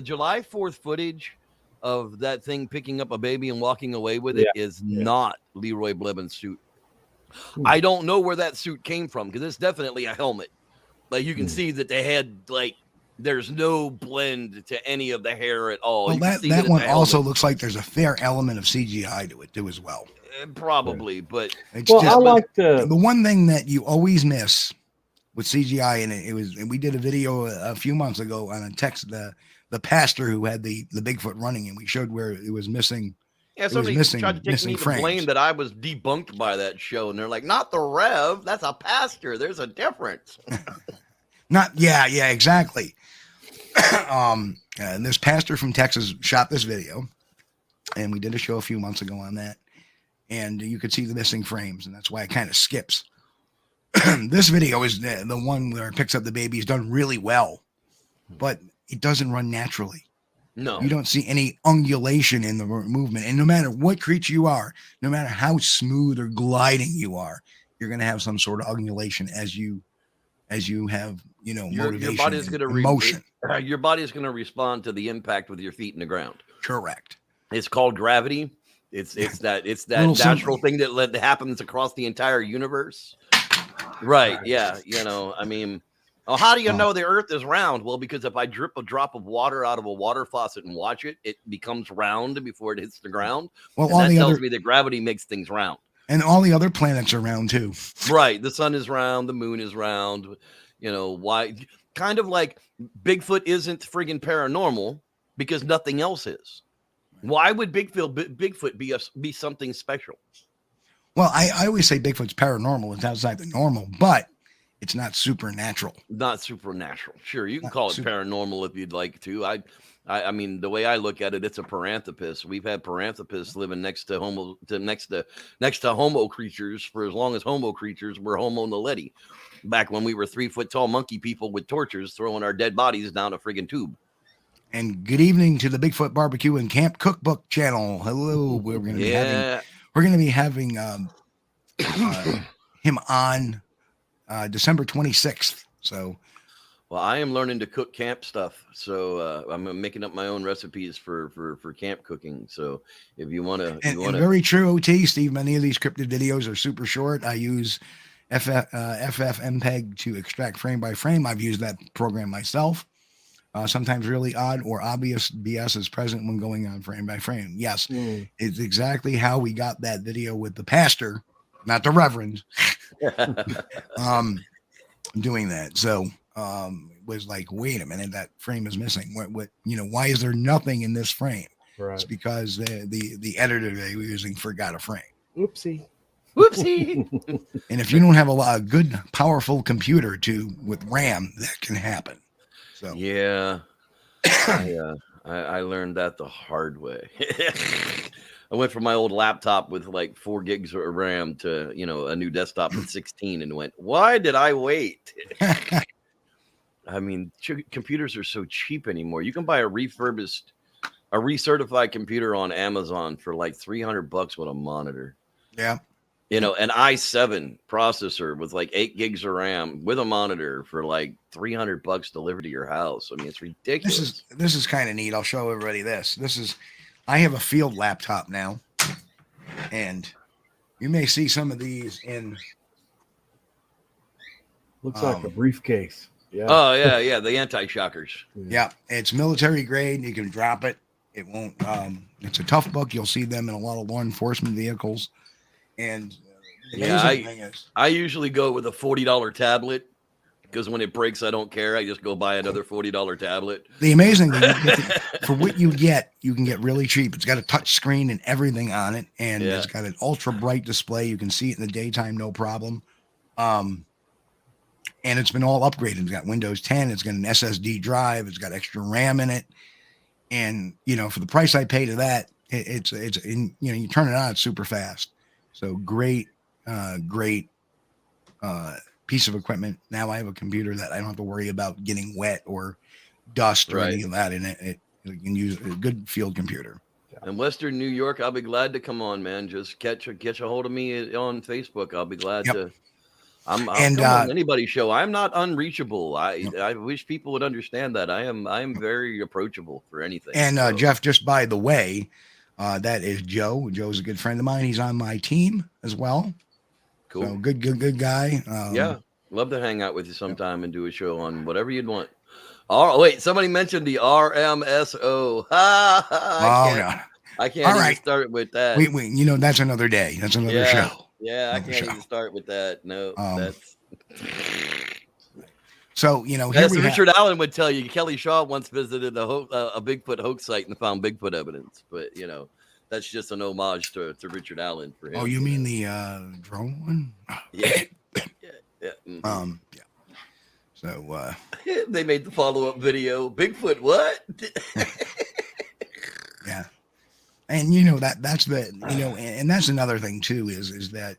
July 4th footage of that thing picking up a baby and walking away with it is not Leroy Blevins' suit. I don't know where that suit came from, because it's definitely a helmet. Like, you can see that they had, like, there's no blend to any of the hair at all. Well, that one also looks like there's a fair element of CGI to it too as well. Probably, but it's the one thing that you always miss with CGI, and we did a video a few months ago on the pastor who had the Bigfoot running, and we showed where it was missing Yeah, somebody missing, tried to take missing me to frames. blame that I was debunked by that show, and they're like, "Not the Rev. That's a pastor. There's a difference." Yeah, exactly. And this pastor from Texas shot this video, and we did a show a few months ago on that, and you could see the missing frames, and that's why it kind of skips. This video is the one where it picks up the baby is done really well, but it doesn't run naturally. No, you don't see any ungulation in the movement. And no matter what creature you are, no matter how smooth or gliding you are, you're going to have some sort of ungulation as you have, motivation, your body is going to motion. Your body is going to respond to the impact with your feet in the ground. Correct. It's called gravity. It's that natural thing that happens across the entire universe. Right. Yeah. I mean, how do you know the earth is round? Well, because if I drip a drop of water out of a water faucet and watch it, it becomes round before it hits the ground. Well, and that tells me that gravity makes things round. And all the other planets are round too. Right. The sun is round. The moon is round. Why? Kind of like Bigfoot isn't friggin' paranormal because nothing else is. Why would Bigfoot be something special? Well, I always say Bigfoot's paranormal. It's outside the normal, but it's not supernatural. Not supernatural. Sure, you can call it paranormal if you'd like to. I mean, the way I look at it, it's a paranthropus. We've had paranthropus living next to homo creatures for as long as homo creatures were Homo naledi. Back when we were 3 foot tall monkey people with torches throwing our dead bodies down a friggin' tube. And good evening to the Bigfoot Barbecue and Camp Cookbook channel. Hello, we're going to be having him on December 26th. So, well, I am learning to cook camp stuff. So I'm making up my own recipes for camp cooking. So if you want to, very true, OT Steve. Many of these scripted videos are super short. I use FFmpeg to extract frame by frame. I've used that program myself. Sometimes really odd or obvious BS is present when going on frame by frame. Yes, it's exactly how we got that video with the pastor, not the reverend, doing that. So was like, wait a minute, that frame is missing. What why is there nothing in this frame? Right. It's because the editor they were using forgot a frame. Whoopsie. And if you don't have a good, powerful computer with RAM, that can happen. So yeah, I learned that the hard way. I went from my old laptop with like 4 gigs of RAM to a new desktop with 16, and went, why did I wait? I mean, computers are so cheap anymore. You can buy a recertified computer on Amazon for like $300 with a monitor. Yeah. An i7 processor with like 8 gigs of RAM with a monitor for like $300 delivered to your house. I mean, it's ridiculous. This is kind of neat. I'll show everybody this. I have a field laptop now, and you may see some of these in. Looks like a briefcase. Yeah. Oh yeah. The anti-shockers. Yeah. It's military grade. You can drop it. It won't. It's a tough book. You'll see them in a lot of law enforcement vehicles. And I usually go with a $40 tablet because when it breaks, I don't care. I just go buy another $40 tablet. The amazing thing for what you can get really cheap. It's got a touch screen and everything on it, and it's got an ultra bright display. You can see it in the daytime, no problem. And it's been all upgraded. It's got Windows 10. It's got an SSD drive. It's got extra RAM in it. And for the price I pay to that, it's you turn it on, it's super fast. So great piece of equipment. Now I have a computer that I don't have to worry about getting wet or dust or anything of that in it. You can use a good field computer. In Western New York, I'll be glad to come on, man. Just catch a hold of me on Facebook. I'll be glad to. I'm on anybody's show. I'm not unreachable. I wish people would understand that. I am very approachable for anything. And Jeff, just by the way, that is Joe. Joe's a good friend of mine. He's on my team as well. Cool. So good guy. Love to hang out with you sometime and do a show on whatever you'd want. Oh, wait, somebody mentioned the RMSO. I can't even start with that. We that's another day. That's another show. Yeah, I can't even start with that. No, that's. So, as Richard Allen would tell you, Kelly Shaw once visited a Bigfoot hoax site and found Bigfoot evidence. But, That's just an homage to Richard Allen for him. Oh, you mean the drone one? Yeah. Yeah. Yeah. So they made the follow-up video. Bigfoot, what? yeah. And that's the and that's another thing too is that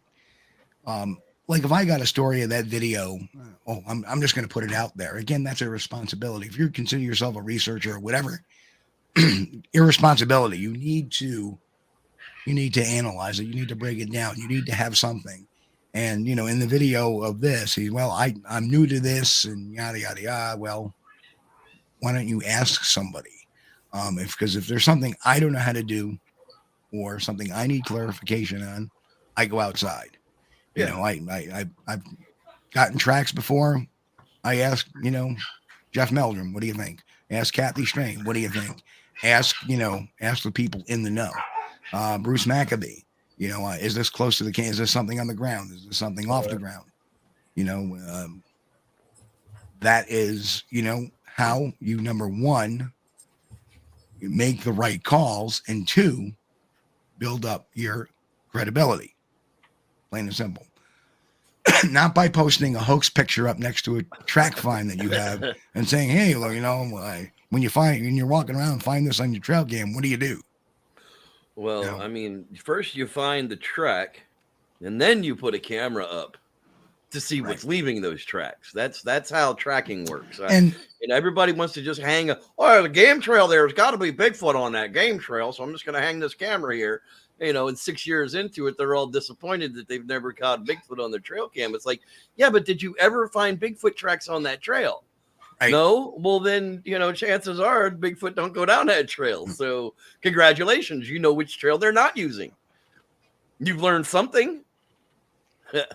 like if I got a story of that video, I'm just going to put it out there. Again, that's a responsibility. If you consider yourself a researcher or whatever, irresponsibility. You need to analyze it. You need to break it down. You need to have something. And in the video of this, I'm new to this and yada yada yada. Well, why don't you ask somebody? Because if there's something I don't know how to do, or something I need clarification on, I go outside. I've gotten tracks before. I ask, Jeff Meldrum, what do you think? Ask Kathy Strain, what do you think? Ask the people in the know. Bruce Maccabee, is this close to the can? Is this something on the ground? Is this something off the ground? That is, how you, number one, you make the right calls, and two, build up your credibility. Plain and simple. Not by posting a hoax picture up next to a track find that you have and saying, hey, when you're walking around and find this on your trail cam, what do you do? Well, first you find the track, and then you put a camera up to see what's leaving those tracks. That's how tracking works. And everybody wants to just hang the game trail there's got to be Bigfoot on that game trail, so I'm just going to hang this camera here. And 6 years into it, they're all disappointed that they've never caught Bigfoot on their trail cam. It's like, yeah, but did you ever find Bigfoot tracks on that trail? Right. No? Well, then, chances are Bigfoot don't go down that trail. So congratulations. You know which trail they're not using. You've learned something.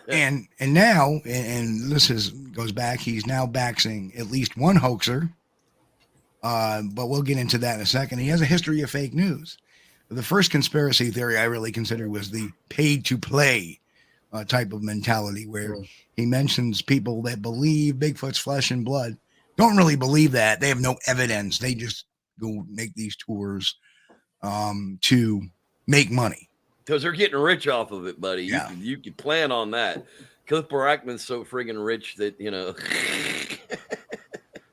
and now, and this goes back, he's now backing at least one hoaxer. But we'll get into that in a second. He has a history of fake news. The first conspiracy theory I really consider was the paid to play type of mentality, where he mentions people that believe Bigfoot's flesh and blood don't really believe that. They have no evidence. They just go make these tours to make money. Because they're getting rich off of it, buddy. Yeah. You can plan on that. Cliff Barackman's so friggin' rich that,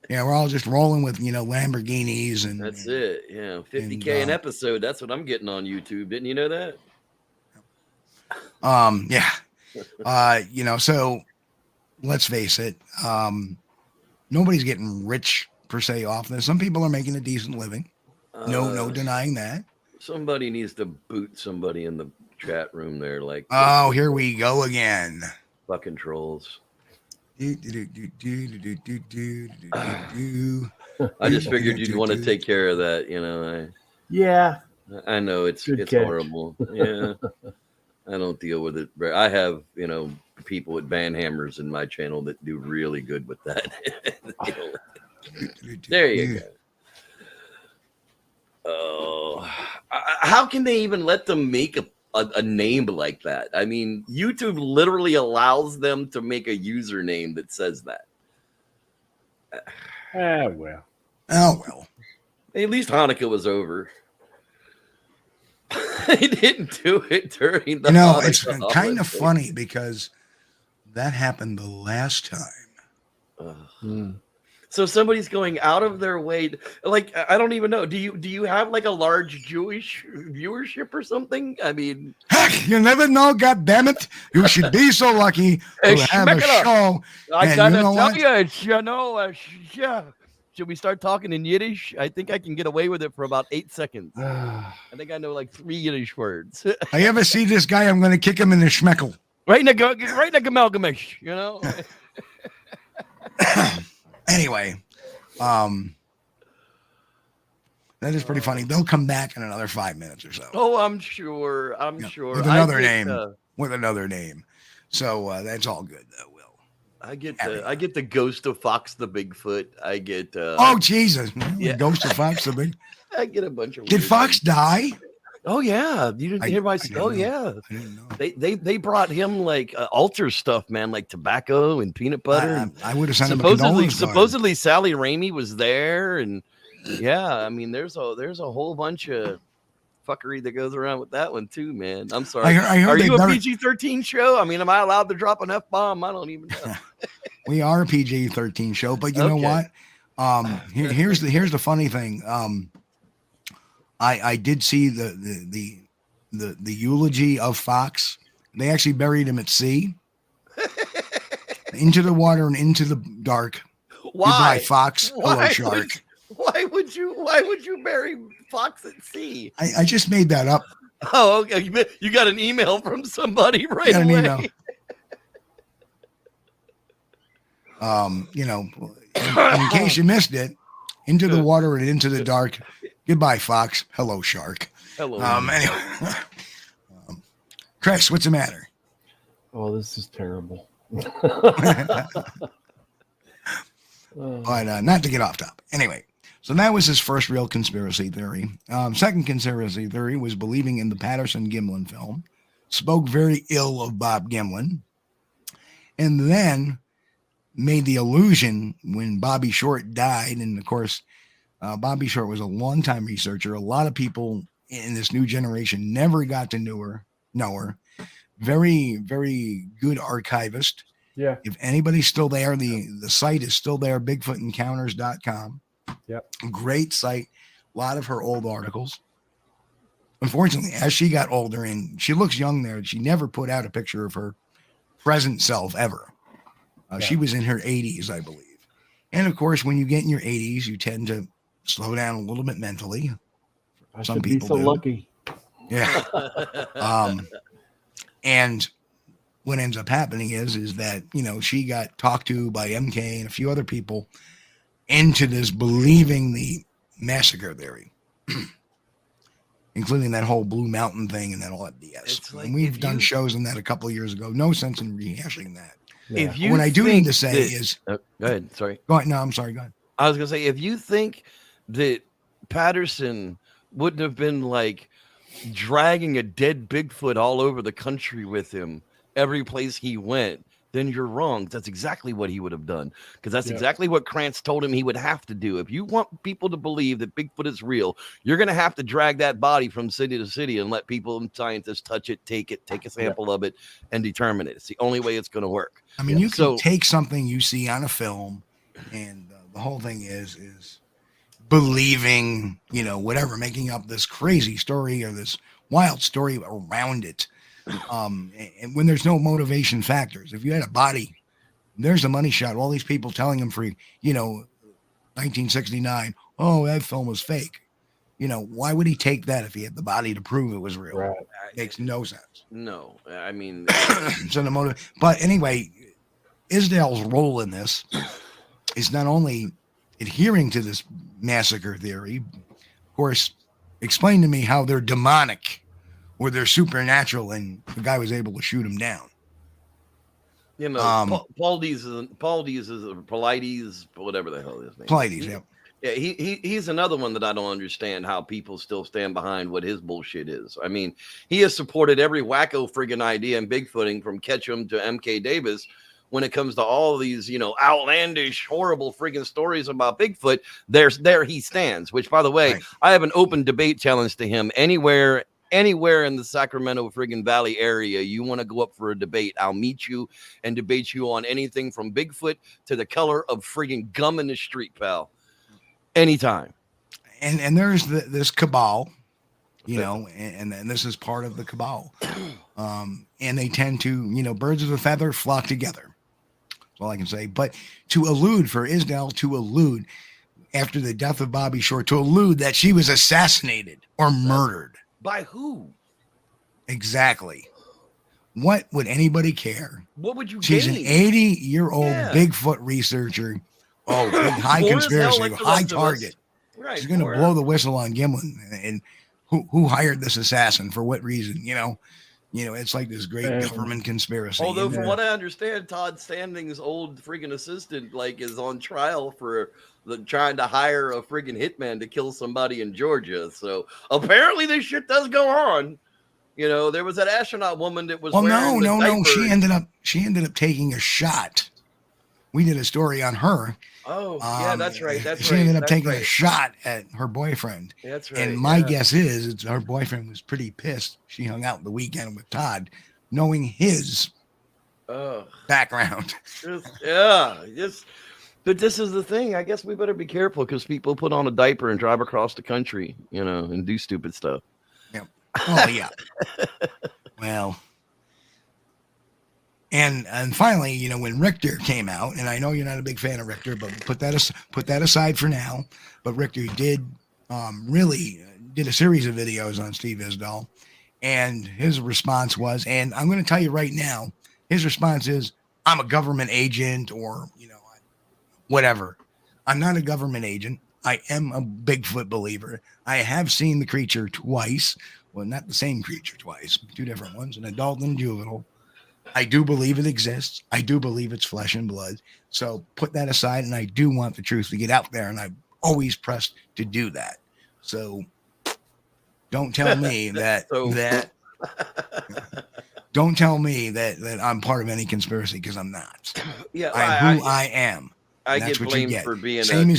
Yeah, we're all just rolling with, Lamborghinis and that's it. Yeah, $50K an episode. That's what I'm getting on YouTube. Didn't you know that? Yeah. So let's face it. Nobody's getting rich per se off this. Some people are making a decent living. No denying that. Somebody needs to boot somebody in the chat room there. Like, oh, here we go again. Fucking trolls. I just figured you'd want to take care of that, Yeah. I know it's catch. Horrible. Yeah. I don't deal with it. I have, people with band hammers in my channel that do really good with that. There you go. Oh, how can they even let them make a name like that? I mean, YouTube literally allows them to make a username that says that. Oh, well. At least Hanukkah was over. They didn't do it during the Hanukkah it's kind holiday. of funny because that happened the last time. So somebody's going out of their way I don't even know. Do you have like a large Jewish viewership or something? I mean, heck, you never know, God damn it. You should be so lucky to have a show. I gotta tell you, should we start talking in Yiddish? I think I can get away with it for about 8 seconds. I think I know like 3 Yiddish words. I ever see this guy, I'm going to kick him in the schmeckel. Right in the Gamelgamish, Anyway, that is pretty funny. They'll come back in another 5 minutes or so. Oh, I'm sure. Sure. With another name. So that's all good, though, Will. I get the ghost of Fox the Bigfoot. I get oh Jesus, Ghost of Fox the Big. I get a bunch of. Did Fox die? Oh yeah, you didn't hear my. Oh yeah, I didn't know. They brought him like altar stuff, man, like tobacco and peanut butter. I would have sent him a condolence card. Supposedly Sally Raimi was there, and yeah, I mean there's a whole bunch of fuckery that goes around with that one too, man. I'm sorry. I heard are you a PG-13 show? I mean, am I allowed to drop an F-bomb? I don't even know. We are a PG-13 show, but you know what? Here's the funny thing. I did see the eulogy of Fox. They actually buried him at sea, into the water and into the dark. Why? Goodbye, Fox. Hello, shark. Why would you bury Fox at sea? I just made that up. Oh, okay. You got an email from somebody right away. Email. In case you missed it, into the water and into the dark. Goodbye, Fox. Hello, shark. Hello. Anyway, Chris, what's the matter? Oh, this is terrible. But not to get off topic. Anyway, so that was his first real conspiracy theory. Second conspiracy theory was believing in the Patterson-Gimlin film. Spoke very ill of Bob Gimlin. And then made the illusion when Bobby Short died. And, of course, Bobby Short was a longtime researcher. A lot of people in this new generation never got to know her. Very, very good archivist. Yeah. If anybody's still there, the site is still there, BigfootEncounters.com. Yep. Great site. A lot of her old articles. Unfortunately, as she got older, and she looks young there, she never put out a picture of her present self ever. She was in her 80s, I believe. And of course, when you get in your 80s, you tend to slow down a little bit mentally. Some people be so lucky. Yeah. And what ends up happening is that, she got talked to by MK and a few other people into this believing the massacre theory, including that whole Blue Mountain thing and all that BS. Like, and we've done shows on that a couple of years ago. No sense in rehashing that. Yeah. What I do need to say is... go ahead. Sorry. Go ahead. No, I'm sorry. Go ahead. I was going to say, if you think that Patterson wouldn't have been like dragging a dead Bigfoot all over the country with him every place he went, then you're wrong. That's exactly what he would have done, because that's exactly what Krantz told him he would have to do. If you want people to believe that Bigfoot is real, you're going to have to drag that body from city to city and let people and scientists touch it, take a sample of it, and determine it. It's the only way it's going to work. I mean, you can take something you see on a film, and the whole thing is believing, whatever, making up this crazy story or this wild story around it. And when there's no motivation factors, if you had a body, there's a money shot. All these people telling him for, 1969, oh, that film was fake. Why would he take that if he had the body to prove it was real? Right. It makes no sense. No, I mean, so the motive. But anyway, Isdahl's role in this is not only adhering to this massacre theory, of course, explain to me how they're demonic or they're supernatural, and the guy was able to shoot him down. Paulides, whatever the hell his name. Paulides, yeah. Yeah, he's another one that I don't understand how people still stand behind what his bullshit is. I mean, he has supported every wacko friggin' idea in Bigfooting from Ketchum to MK Davis. When it comes to all these, outlandish, horrible friggin' stories about Bigfoot, there he stands. Which, by the way, right. I have an open debate challenge to him. Anywhere in the Sacramento friggin' Valley area, you want to go up for a debate, I'll meet you and debate you on anything from Bigfoot to the color of friggin' gum in the street, pal. Anytime. And there's this cabal, and this is part of the cabal. And they tend to, birds of a feather flock together. That's all I can say. But for Isdahl after the death of Bobby Short, to allude that she was assassinated or murdered. By who? Exactly. What would anybody care? What would you She's gain? An 80-year-old Bigfoot researcher. Oh, big high conspiracy, like high target. Right. She's going to blow the whistle on Gimlin. And who hired this assassin for what reason? It's like this great government conspiracy. Although, from what I understand, Todd Standing's old friggin' assistant is on trial for trying to hire a friggin' hitman to kill somebody in Georgia. So apparently this shit does go on. There was that astronaut woman that was. Well, no. She ended up taking a shot we did a story on her. Oh, yeah, that's right. She ended up taking a shot at her boyfriend. That's right. And my guess is her boyfriend was pretty pissed. She hung out the weekend with Todd, knowing his background. But this is the thing. I guess we better be careful because people put on a diaper and drive across the country, and do stupid stuff. Yeah. Oh, yeah. Well, and finally, when Richter came out, and I know you're not a big fan of Richter, but put that aside for now. But Richter really did a series of videos on Steve Isdahl, and his response was, and I'm going to tell you right now, his response is, I'm a government agent, or whatever. I'm not a government agent. I am a Bigfoot believer. I have seen the creature twice. Well, not the same creature twice, two different ones, an adult and a juvenile. I do believe it exists. I do believe it's flesh and blood. So put that aside, and I do want the truth to get out there, and I've always pressed to do that. So don't tell me don't tell me that I'm part of any conspiracy, because I'm not. Yeah, I am. I get blamed for being a different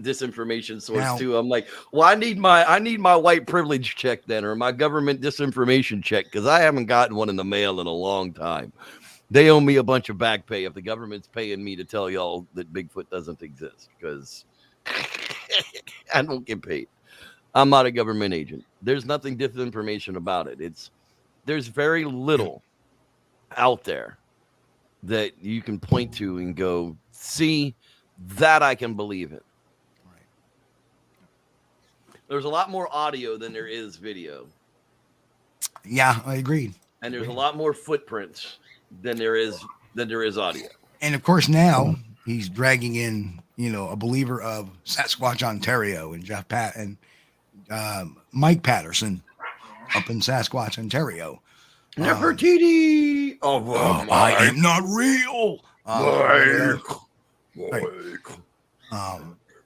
disinformation source now, too. I'm like, well, I need my white privilege check then, or my government disinformation check, because I haven't gotten one in the mail in a long time. They owe me a bunch of back pay if the government's paying me to tell y'all that Bigfoot doesn't exist, because I don't get paid. I'm not a government agent. There's nothing disinformation about it. There's very little out there that you can point to and go, see, that I can believe it. Right. There's a lot more audio than there is video. Yeah, I agree. And there's a lot more footprints than there is audio. And of course now he's dragging in, a believer of Sasquatch, Ontario, and Jeff Pat and Mike Patterson up in Sasquatch, Ontario. Nefertiti. I am not real.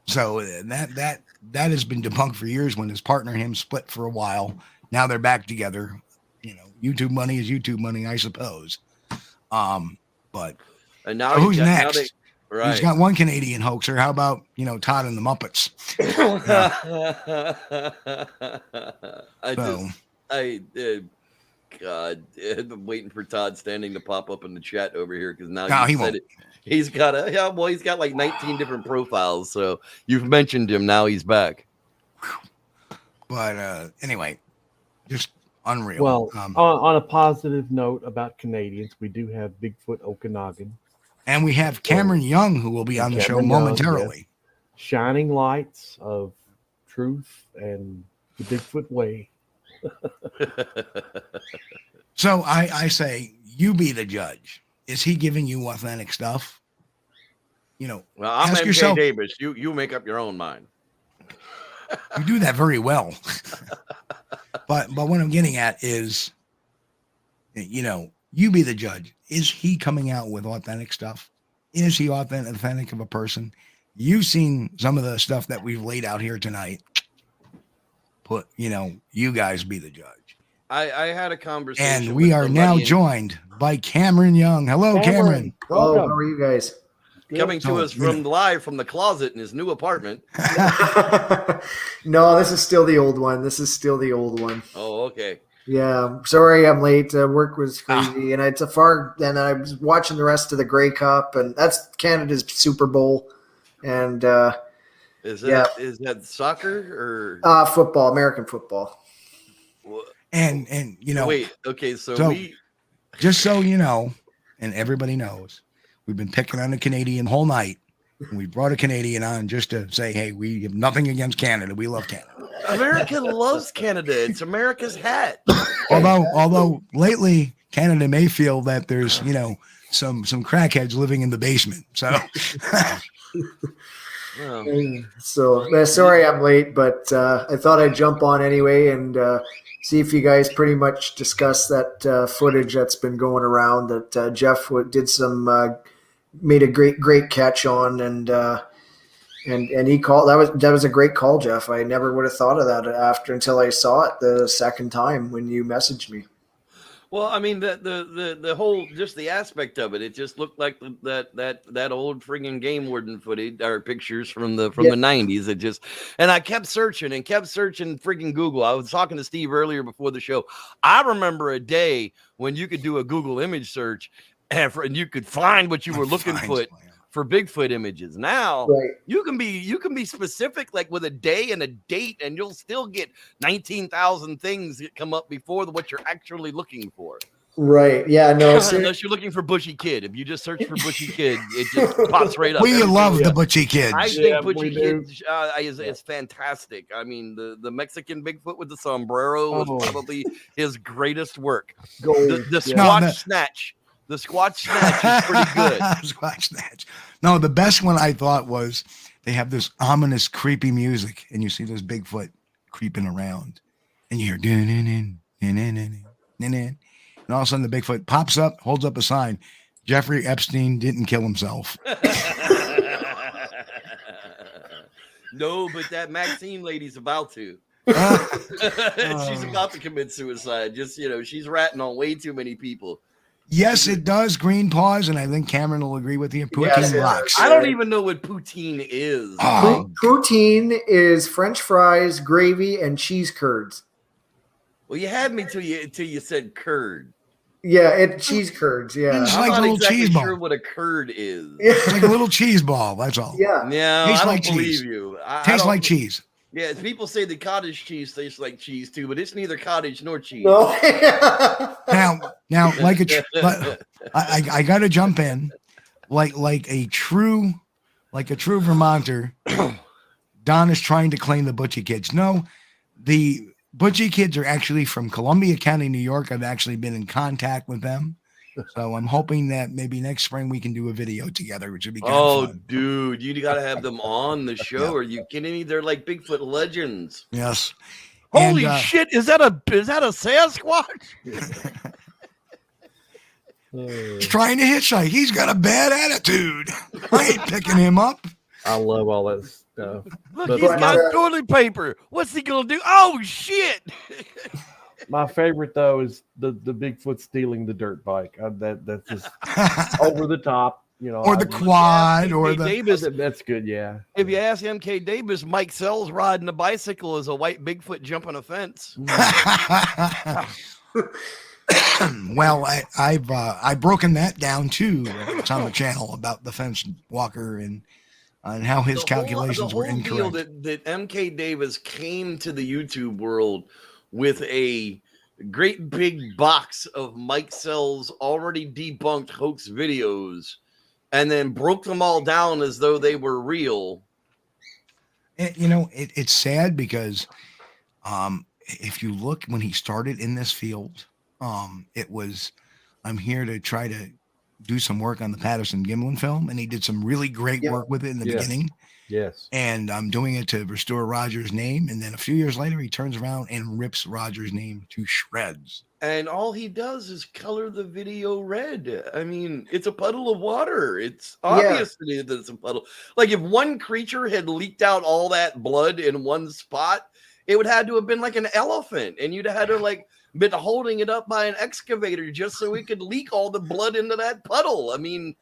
So that has been debunked for years, when his partner and him split for a while. Now they're back together. YouTube money is YouTube money, I suppose. But and now who's next? He's got one Canadian hoaxer. How about Todd and the Muppets? God, I've been waiting for Todd Standing to pop up in the chat over here, because now he won't. He's got like 19 different profiles. So you've mentioned him. Now he's back. But anyway, just unreal. Well, on a positive note about Canadians, we do have Bigfoot Okanagan. And we have Cameron Young, who will be on the show momentarily. Yes. Shining lights of truth and the Bigfoot way. So I say, you be the judge. Is he giving you authentic stuff? Well, I'm ask MJ yourself, Davis. You make up your own mind. You do that very well. but what I'm getting at is, you be the judge. Is he coming out with authentic stuff? Is he authentic of a person? You've seen some of the stuff that we've laid out here tonight. You guys be the judge. I had a conversation. And we are now joined by Cameron Young. Hello, Cameron. Hello, how are you guys? Coming to us live from the closet in his new apartment. No, this is still the old one. Oh, okay. Yeah, sorry I'm late. Work was crazy, and it's and I was watching the rest of the Grey Cup, and that's Canada's Super Bowl. And is that soccer or football, American football? And wait, okay, so just so you know, and everybody knows, we've been picking on the Canadian whole night. And we brought a Canadian on just to say, hey, we have nothing against Canada. We love Canada. America loves Canada. It's America's hat. Although lately Canada may feel that there's some crackheads living in the basement. So so sorry I'm late, but I thought I'd jump on anyway and see if you guys pretty much discuss that footage that's been going around that Jeff made a great catch on, and he called. That was a great call, Jeff. I never would have thought of that until I saw it the second time when you messaged me. Well, I mean, the whole, just the aspect of it, it just looked like that old friggin' Game Warden footage or pictures from the 90s. It just, and I kept searching friggin' Google. I was talking to Steve earlier before the show. I remember a day when you could do a Google image search and you could find what you were looking for Bigfoot images. Now you can be specific, like with a day and a date, and you'll still get 19,000 things that come up before what you're actually looking for. Right. Yeah. No. Unless you're looking for Bushy Kid. If you just search for Bushy Kid, it just pops right up. We love the Bushy Kids. I think Bushy Kid is fantastic. I mean, the Mexican Bigfoot with the sombrero was probably his greatest work. The Squatch Snatch. The Squatch Snatch is pretty good. Squatch Snatch. No, the best one I thought was they have this ominous, creepy music, and you see this Bigfoot creeping around, and you hear din-din-din, din-din-din, din-din. And all of a sudden the Bigfoot pops up, holds up a sign. Jeffrey Epstein didn't kill himself. No, but that Maxine lady's about to. She's about to commit suicide. Just, she's ratting on way too many people. Yes, it does. Green paws, and I think Cameron will agree with you. Poutine rocks. I don't even know what poutine is. Poutine is French fries, gravy, and cheese curds. Well, you had me till you said curd. Yeah, cheese curds. Yeah, it's I'm like not a little exactly cheese ball. Sure what a curd is. It's like a little cheese ball. That's all. Yeah, I don't believe you. Tastes like cheese. Yeah, people say the cottage cheese tastes like cheese too, but it's neither cottage nor cheese. No. now, like I got to jump in, like a true Vermonter. Don is trying to claim the Butchie Kids. No, the Butchie Kids are actually from Columbia County, New York. I've actually been in contact with them. So I'm hoping that maybe next spring we can do a video together, which would be kind of fun. Dude, you got to have them on the show. Are you kidding me? They're like Bigfoot legends. Yes. Holy shit! Is that a Sasquatch? He's trying to hitchhike. He's got a bad attitude. I ain't picking him up. I love all that stuff. Look, he's got toilet paper. What's he gonna do? Oh shit! My favorite though is the Bigfoot stealing the dirt bike. That's just over the top, or the quad, or the Davis. That's good, yeah. If you ask MK Davis, Mike Sells riding a bicycle is a white Bigfoot jumping a fence. Well, I've broken that down too. It's on the channel about the fence walker and how his calculations were incorrect. That MK Davis came to the YouTube world with a great big box of Mike Sells already debunked hoax videos and then broke them all down as though they were real. It's sad because if you look when he started in this field, it was, I'm here to try to do some work on the Patterson Gimlin film, and he did some really great work with it in the beginning. Yes. And I'm doing it to restore Roger's name. And then a few years later, he turns around and rips Roger's name to shreds. And all he does is color the video red. I mean, it's a puddle of water. It's obvious that it's a puddle. Like if one creature had leaked out all that blood in one spot, it would have to have been like an elephant. And you'd have had to been holding it up by an excavator just so it could leak all the blood into that puddle. I mean...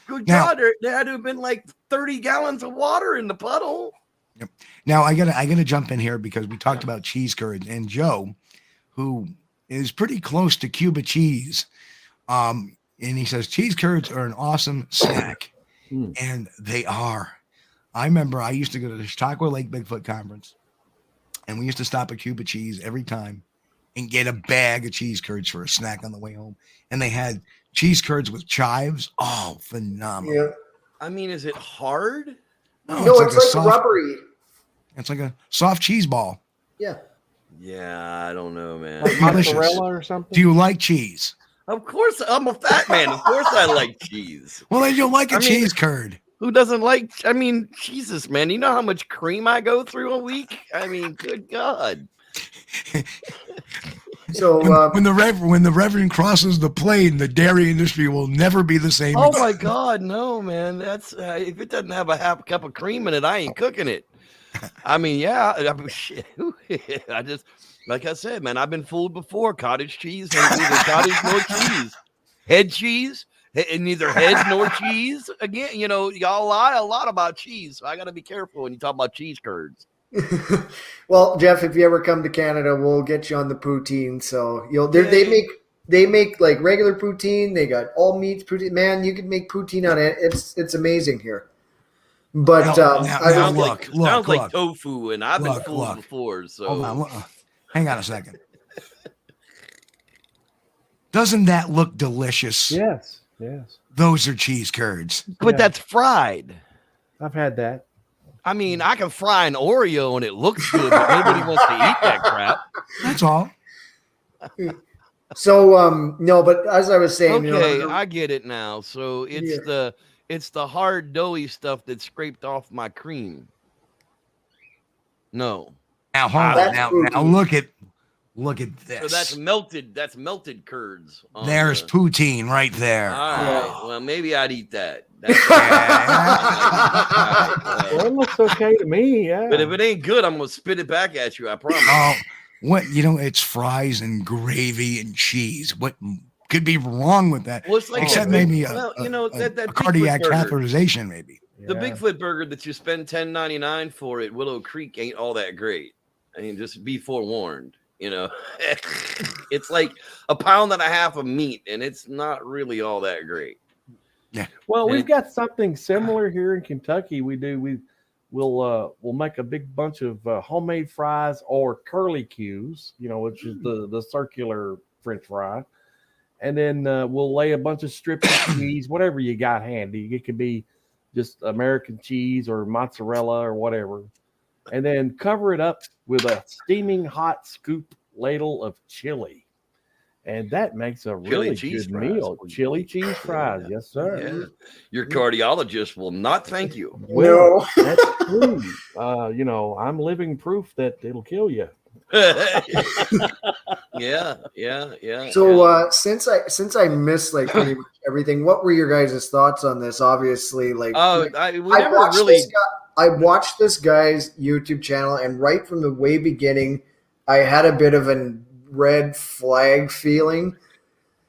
Good God, there had to have been like 30 gallons of water in the puddle. Yep. Now I gotta jump in here because we talked about cheese curds, and Joe, who is pretty close to Cuba cheese, and he says cheese curds are an awesome snack, and they are. I remember I used to go to the Chautauqua Lake Bigfoot Conference, and we used to stop at Cuba Cheese every time and get a bag of cheese curds for a snack on the way home, and they had cheese curds with chives. Oh, phenomenal. Yeah. I mean, is it hard? No, it's like rubbery. It's like a soft cheese ball. Yeah. Yeah, I don't know, man. Like mozzarella or something? Do you like cheese? Of course, I'm a fat man. Of course I like cheese. Well, then you'll like a cheese curd. Who doesn't like, Jesus, man. You know how much cream I go through a week? I mean, good God. So when the Reverend crosses the plane, the dairy industry will never be the same. My God, no, man. That's if it doesn't have a half cup of cream in it, I ain't cooking it. I mean, yeah. I mean, shit. I just, like I said, man, I've been fooled before. Cottage cheese, and neither cottage nor cheese. Head cheese, and neither head nor cheese. Again, y'all lie a lot about cheese, so I got to be careful when you talk about cheese curds. Well, Jeff, if you ever come to Canada, we'll get you on the poutine. So they make like regular poutine. They got all meats poutine. Man, you can make poutine on it. It's amazing here. But sounds like tofu, and I've been fooled before. So hold on, hang on a second. Doesn't that look delicious? Yes. Those are cheese curds. But that's fried. I've had that. I mean, I can fry an Oreo and it looks good, but nobody wants to eat that crap. That's all. So, no, but as I was saying, okay, I get it now. So it's the hard doughy stuff that's scraped off my cream. No. Now hold on. Now look at this. So that's melted curds. There's poutine right there. All right. Well, maybe I'd eat that. Well, it looks okay to me, yeah. But if it ain't good, I'm gonna spit it back at you. I promise. Oh, it's fries and gravy and cheese. What could be wrong with that? Well, it's like except maybe that cardiac Bigfoot burger. catheterization, maybe. The Bigfoot burger that you spend $10.99 for at Willow Creek ain't all that great. I mean, just be forewarned. It's like a pound and a half of meat, and it's not really all that great. Yeah. Well, we've got something similar here in Kentucky. We'll make a big bunch of homemade fries or curlicues, which is the circular French fry, and then we'll lay a bunch of strips of cheese, whatever you got handy. It could be just American cheese or mozzarella or whatever, and then cover it up with a steaming hot scoop ladle of chili. And that makes a really good meal. Chili cheese fries. Yeah. Yes, sir. Yeah. Your cardiologist will not thank you. Well, that's true. I'm living proof that it'll kill you. Yeah. So since I missed like pretty much everything, what were your guys' thoughts on this? Obviously, I watched this guy's YouTube channel, and right from the way beginning, I had a bit of a red flag feeling.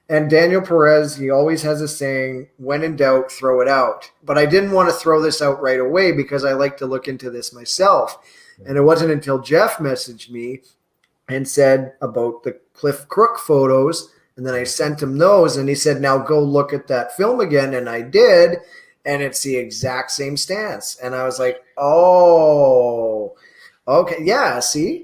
And Daniel Perez, he always has a saying, when in doubt, throw it out. But I didn't want to throw this out right away because I like to look into this myself. And it wasn't until Jeff messaged me and said about the Cliff Crook photos, and then I sent him those, and he said, now go look at that film again. And I did, and it's the exact same stance. And I was like, oh, okay, yeah, see?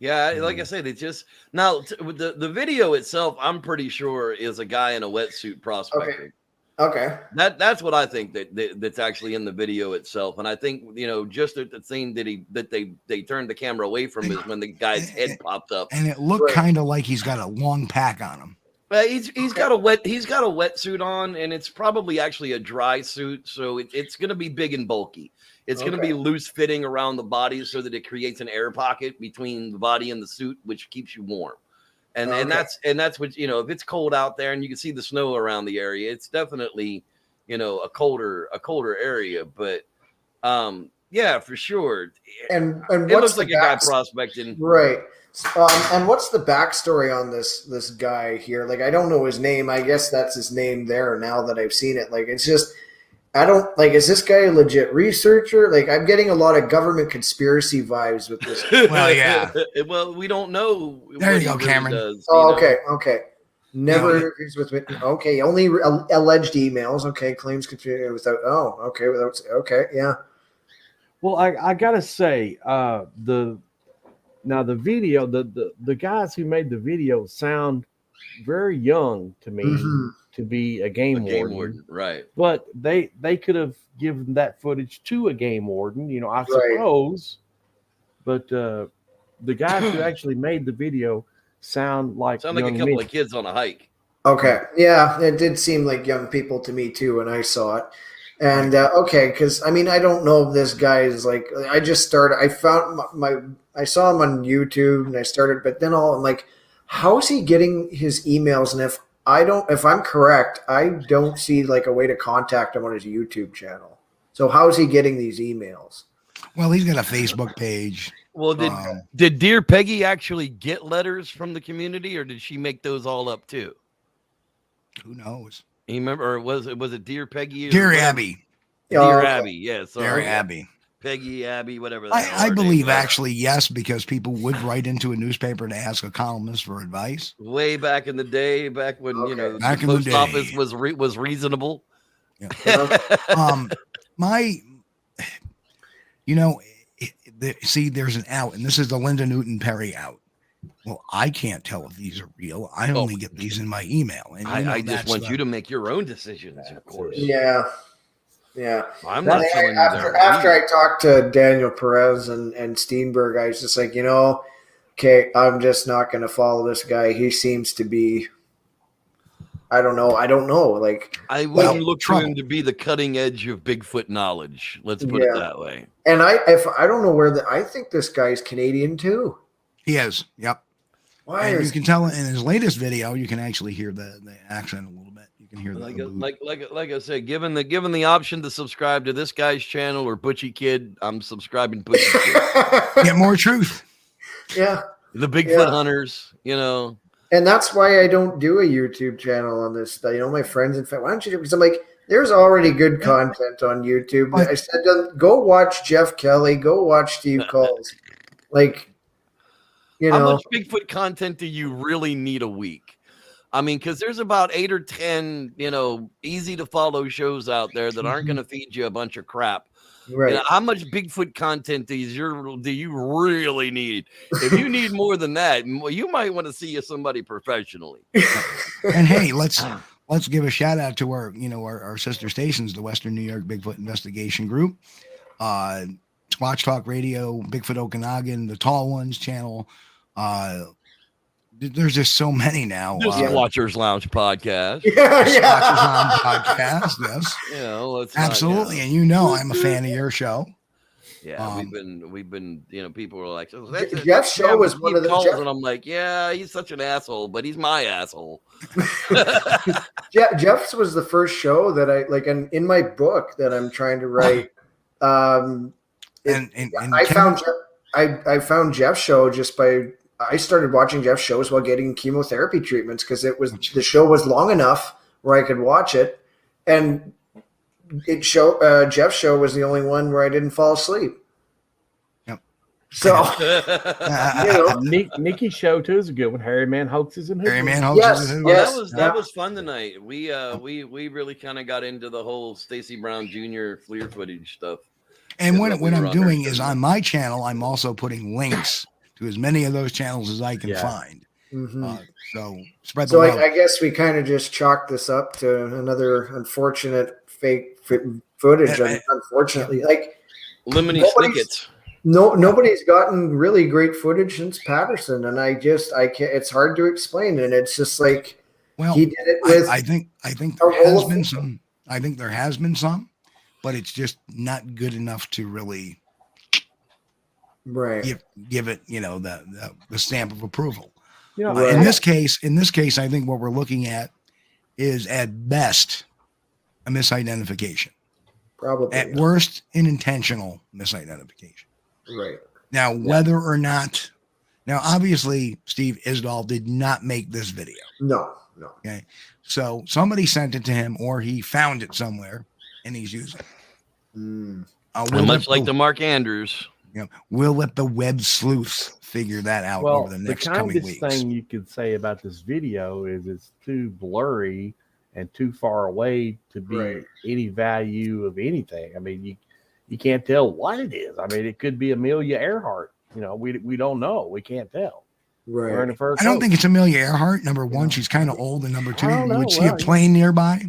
Yeah, like I said, it just now the video itself, I'm pretty sure is a guy in a wetsuit prospecting. Okay. That's what I think that's actually in the video itself, and I think just the thing that they turned the camera away from is when the guy's head popped up, and it looked kind of like he's got a long pack on him. Well, he's got a wetsuit on, and it's probably actually a dry suit, so it's going to be big and bulky. It's going to be loose fitting around the body so that it creates an air pocket between the body and the suit, which keeps you warm. And that's what, if it's cold out there and you can see the snow around the area, it's definitely, a colder area. But yeah, for sure. And it looks like a guy prospecting. Right. And what's the backstory on this guy here? Like, I don't know his name. I guess that's his name there now that I've seen it. Like, it's just, I don't like, is this guy a legit researcher? Like, I'm getting a lot of government conspiracy vibes with this. Well, yeah. Well, we don't know. There you go, Cameron. Does, okay. Never interviews with me. Okay, only alleged emails. Okay, claims continued without. Oh, okay, without. Okay, yeah. Well, I gotta say, the video, the guys who made the video sound very young to me. Mm-hmm. To be a game warden, right? But they could have given that footage to a game warden, I suppose. But the guys who actually made the video sound like a couple of kids on a hike. Okay, yeah, it did seem like young people to me too when I saw it. And because I mean, I don't know if this guy is like. I just started. I found I saw him on YouTube, and I started. But then I'm like, how is he getting his emails? And if I'm correct, I don't see like a way to contact him on his YouTube channel. So how is he getting these emails? Well, he's got a Facebook page. Well, did Dear Peggy actually get letters from the community, or did she make those all up too? Who knows? You remember, or was it Dear Peggy? Dear Abby. Dear Abby, yes. Yeah, Dear Abby. Peggy, Abby, whatever. I believe actually yes, because people would write into a newspaper to ask a columnist for advice. Way back in the day, back when back the post office was reasonable. Yeah. See, there's an out, and this is the Linda Newton Perry out. Well, I can't tell if these are real. I only get these in my email, and I just want you to make your own decisions, of course. Yeah. I'm not telling you after I talked to Daniel Perez and Steenberg, I was just like, okay, I'm just not going to follow this guy. He seems to be, I don't know. Like, I wouldn't look for him to be the cutting edge of Bigfoot knowledge. Let's put it that way. And I don't know I think this guy's Canadian too. He is. Yep. And you can tell in his latest video, you can actually hear the accent a little bit. You can hear like I said, given the option to subscribe to this guy's channel or Butchie Kid, I'm subscribing to Butchie Kid. Get more truth. Yeah. The Bigfoot hunters, And that's why I don't do a YouTube channel on this. My friends, in fact, why don't you do? Because I'm like, there's already good content on YouTube. I said, go watch Jeff Kelly. Go watch Steve Kulls. Like, how much Bigfoot content do you really need a week? I mean, because there's about 8 or 10, easy to follow shows out there that aren't going to feed you a bunch of crap. Right. How much Bigfoot content do you really need? If you need more than that, you might want to see somebody professionally. And hey, let's give a shout out to our sister stations, the Western New York Bigfoot Investigation Group, Squatch Talk Radio, Bigfoot Okanagan, the Tall Ones channel. There's just so many now. Watchers Lounge podcast. Watchers Lounge podcast. Yes. Absolutely. And I'm a fan of your show. Yeah, we've been. People were like, Jeff's show was one of the. And I'm like, yeah, he's such an asshole, but he's my asshole. Jeff's was the first show that I like, and in my book that I'm trying to write. I found Jeff's show just by. I started watching Jeff's shows while getting chemotherapy treatments because the show was long enough where I could watch it, and Jeff's show was the only one where I didn't fall asleep. Yep. So, Nikki's show too is a good one. Harry Man Hoaxes and Harry Man Hoaxes. Yes. That was fun tonight. We really kind of got into the whole Stacey Brown Jr. FLIR footage stuff. And what I'm doing is on my channel, I'm also putting links to as many of those channels as I can find. Mm-hmm. So spread the love. I guess we kind of just chalked this up to another unfortunate fake footage. Unfortunately, like Lemony Snickets. Nobody's gotten really great footage since Patterson, and I can't. It's hard to explain, and it's just like he did it with. I think there has been some. I think there has been some, but it's just not good enough to really. Right. Give it, the stamp of approval. Right. In this case, I think what we're looking at is at best a misidentification. Probably. At worst, an intentional misidentification. Right. Now, whether or not, obviously, Steve Isdahl did not make this video. No. Okay. So somebody sent it to him, or he found it somewhere, and he's using it. Much like the Mark Andrews. We'll let the web sleuths figure that out over the next coming weeks. The kindest thing you could say about this video is it's too blurry and too far away to be any value of anything. I mean, you can't tell what it is. I mean, it could be Amelia Earhart. We don't know. We can't tell. Right. I don't think it's Amelia Earhart. Number one, she's kind of old, and number two, you would see a plane nearby.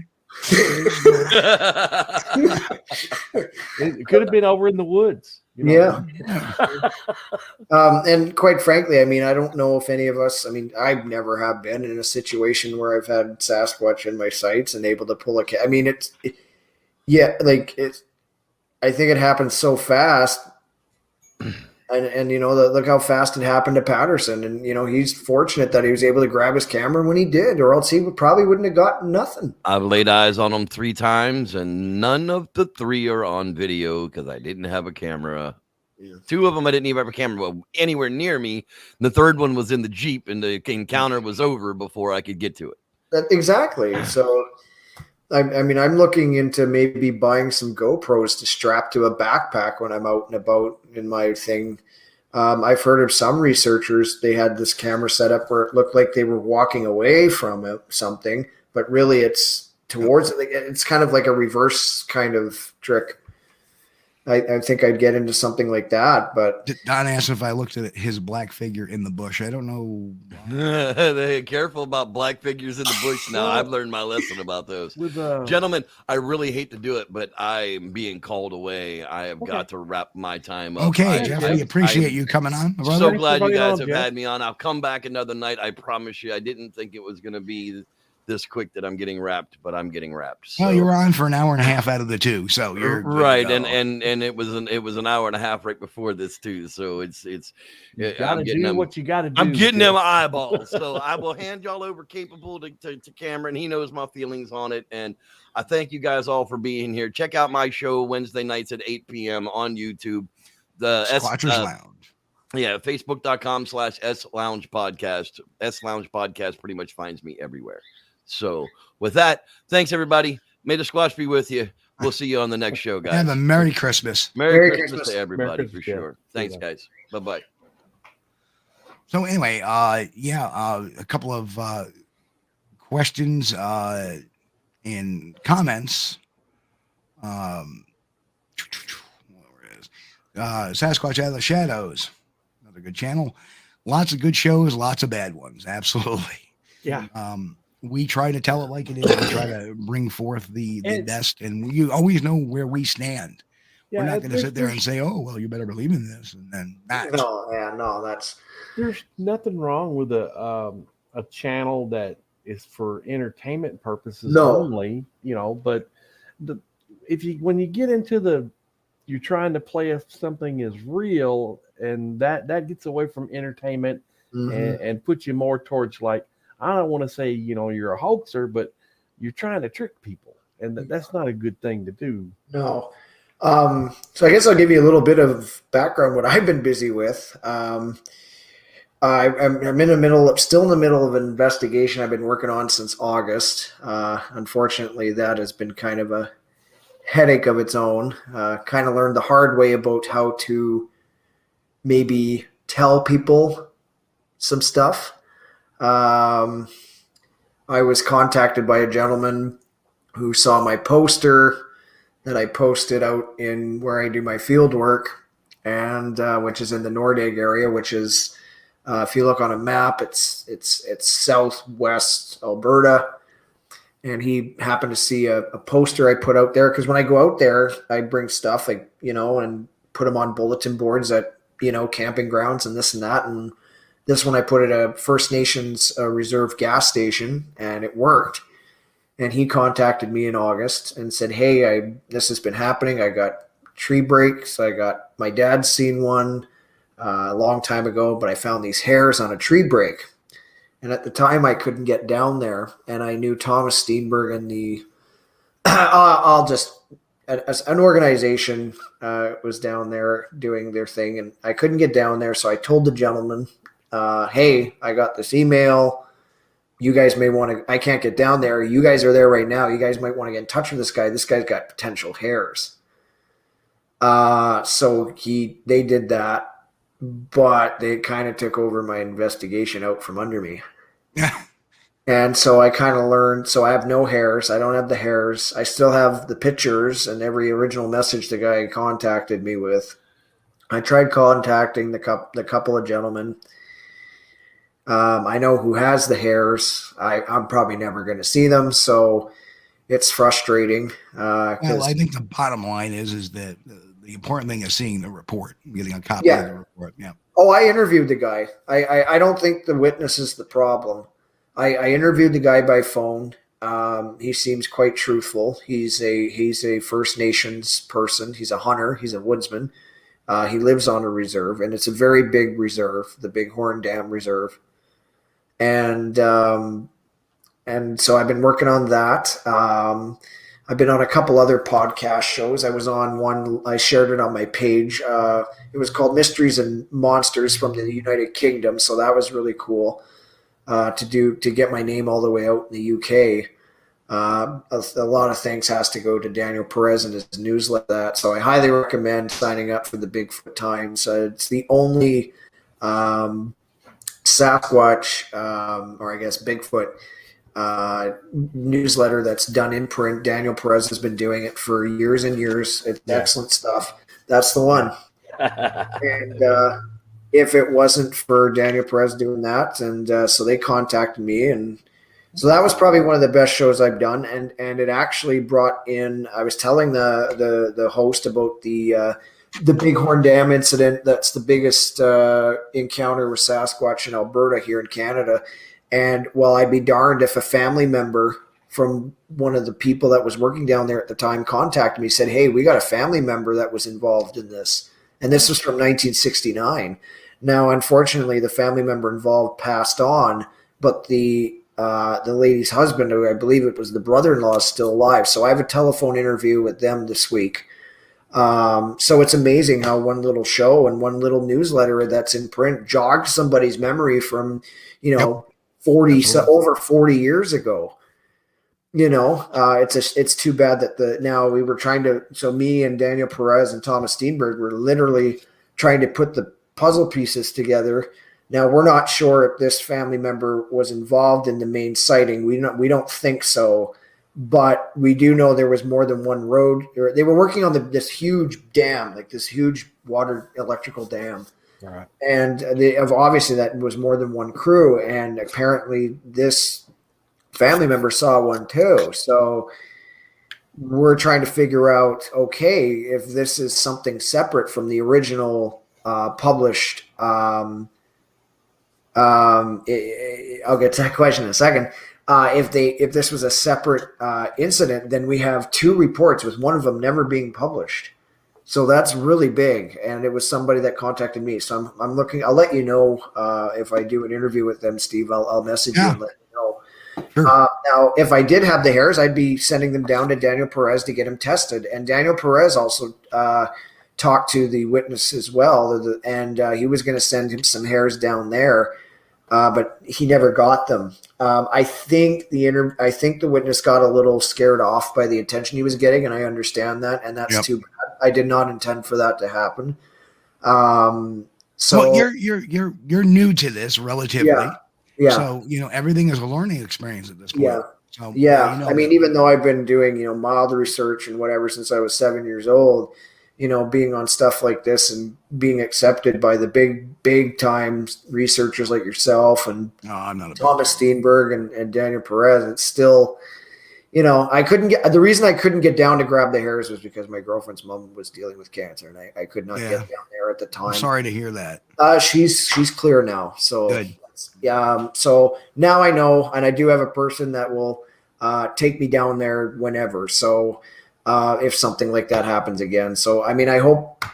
It could have been over in the woods. Yeah. And quite frankly, I mean, I don't know if any of us, I never have been in a situation where I've had Sasquatch in my sights and able to pull a cat. I mean, I think it happened so fast. And look how fast it happened to Patterson. And, he's fortunate that he was able to grab his camera when he did, or else he probably wouldn't have gotten nothing. I've laid eyes on him 3 times, and none of the 3 are on video because I didn't have a camera 2 of them I didn't even have a camera anywhere near me. The third one was in the Jeep, and the encounter was over before I could get to it. Exactly. So, I mean, I'm looking into maybe buying some GoPros to strap to a backpack when I'm out and about in my thing. I've heard of some researchers, they had this camera set up where it looked like they were walking away from something, but really it's towards it. It's kind of like a reverse kind of trick. I think I'd get into something like that, but Don asked if I looked at his black figure in the bush. I don't know. Careful about black figures in the bush now. I've learned my lesson about those. Gentlemen, I really hate to do it, but I'm being called away. I have got to wrap my time up. Okay, Jeff, we appreciate you coming on. I'm so glad you guys have had me on. I'll come back another night. I promise you. I didn't think it was going to be this quick that I'm getting wrapped, but I'm getting wrapped. So. Well, you were on for an hour and a half out of the 2, so you're right. And it was an hour and a half right before this too. So it's I'm getting them, what you got to do. I'm getting them eyeballs. So I will hand y'all over capable to Cameron. He knows my feelings on it. And I thank you guys all for being here. Check out my show Wednesday nights at 8 p.m. on YouTube. The Squatchers Lounge. Yeah, Facebook.com/S Lounge Podcast. S Lounge Podcast pretty much finds me everywhere. So with that, thanks everybody. May the Squatch be with you. We'll see you on the next show, guys. Have a Merry Christmas. Merry Christmas to everybody for sure. Thanks, guys. Bye-bye. So anyway, a couple of questions and comments. Where it is. Sasquatch Out of the Shadows. Another good channel. Lots of good shows, lots of bad ones. Absolutely. Yeah. We try to tell it like it is. We try to bring forth the best, and you always know where we stand. We're not going to sit there and say, "Oh, well, you better believe in this," and then not. No, that's. There's nothing wrong with a channel that is for entertainment purposes only, But when you get into you're trying to play if something is real, and that gets away from entertainment and puts you more towards like. I don't want to say, you're a hoaxer, but you're trying to trick people. And that's not a good thing to do. No. So I guess I'll give you a little bit of background, what I've been busy with. I'm still in the middle of an investigation I've been working on since August. Unfortunately, that has been kind of a headache of its own. Kind of learned the hard way about how to maybe tell people some stuff. I was contacted by a gentleman who saw my poster that I posted out in where I do my field work, and which is in the Nordegg area, which is if you look on a map, it's southwest Alberta. And he happened to see a poster I put out there because when I go out there, I bring stuff and put them on bulletin boards at camping grounds and this and that. And this one I put at a First Nations reserve gas station, and it worked. And he contacted me in August and said, "Hey, this has been happening. I got tree breaks. My dad's seen one a long time ago, but I found these hairs on a tree break." And at the time, I couldn't get down there, and I knew Thomas Steenberg and an organization was down there doing their thing, and I couldn't get down there, so I told the gentleman, "Hey, I got this email. You guys may want to, I can't get down there. You guys are there right now. You guys might want to get in touch with this guy. This guy's got potential hairs." So they did that, but they kind of took over my investigation out from under me. And so I kind of learned, so I have no hairs. I don't have the hairs. I still have the pictures and every original message the guy contacted me with. I tried contacting the couple of gentlemen. I know who has the hairs. I'm probably never going to see them, so it's frustrating. Well, I think the bottom line is that the important thing is seeing the report, getting a copy of the report. Yeah. Oh, I interviewed the guy. I don't think the witness is the problem. I interviewed the guy by phone. He seems quite truthful. He's a First Nations person. He's a hunter. He's a woodsman. He lives on a reserve, and it's a very big reserve, the Bighorn Dam Reserve. And so I've been working on that. I've been on a couple other podcast shows. I was on one, I shared it on my page. It was called Mysteries and Monsters from the United Kingdom. So that was really cool to get my name all the way out in the UK. A lot of thanks has to go to Daniel Perez and his newsletter. So I highly recommend signing up for the Bigfoot Times. It's the only Sasquatch, or I guess Bigfoot, newsletter that's done in print. Daniel Perez has been doing it for years and years. It's excellent stuff. That's the one. And if it wasn't for Daniel Perez doing that, and so they contacted me, and so that was probably one of the best shows I've done. And it actually brought in, I was telling the host about the Bighorn Dam incident. That's the biggest encounter with Sasquatch in Alberta here in Canada. And well, I'd be darned if a family member from one of the people that was working down there at the time contacted me, said, "Hey, we got a family member that was involved in this." And this was from 1969. Now, unfortunately, the family member involved passed on, but the lady's husband, who I believe it was the brother-in-law, is still alive. So I have a telephone interview with them this week. So it's amazing how one little show and one little newsletter that's in print jogged somebody's memory from, over 40 years ago. It's too bad that now we were trying to, so me and Daniel Perez and Thomas Steenberg were literally trying to put the puzzle pieces together. Now we're not sure if this family member was involved in the main sighting. We don't think so, but we do know there was more than one road. They were working on this huge dam, like this huge water electrical dam. Right. And obviously that was more than one crew, and apparently this family member saw one too. So we're trying to figure out, okay, if this is something separate from the original published. I'll get to that question in a second. If this was a separate incident, then we have two reports with one of them never being published. So that's really big, and it was somebody that contacted me. So I'm looking. I'll let you know if I do an interview with them, Steve. I'll message you and let you know. Sure. Now, if I did have the hairs, I'd be sending them down to Daniel Perez to get them tested. And Daniel Perez also talked to the witness as well, and he was going to send him some hairs down there, but he never got them. I think the witness got a little scared off by the attention he was getting, and I understand that, and that's too bad. I did not intend for that to happen. So you're new to this relatively. Yeah. So, everything is a learning experience at this point. Yeah. So, I mean, even though I've been doing, mild research and whatever since I was 7 years old, being on stuff like this and being accepted by the big time researchers like yourself and Thomas Steenberg and Daniel Perez, it's still, the reason I couldn't get down to grab the hairs was because my girlfriend's mom was dealing with cancer, and I could not get down there at the time. I'm sorry to hear that. She's clear now. So good. So now I know, and I do have a person that will take me down there whenever. So if something like that happens again. So, I mean, I hope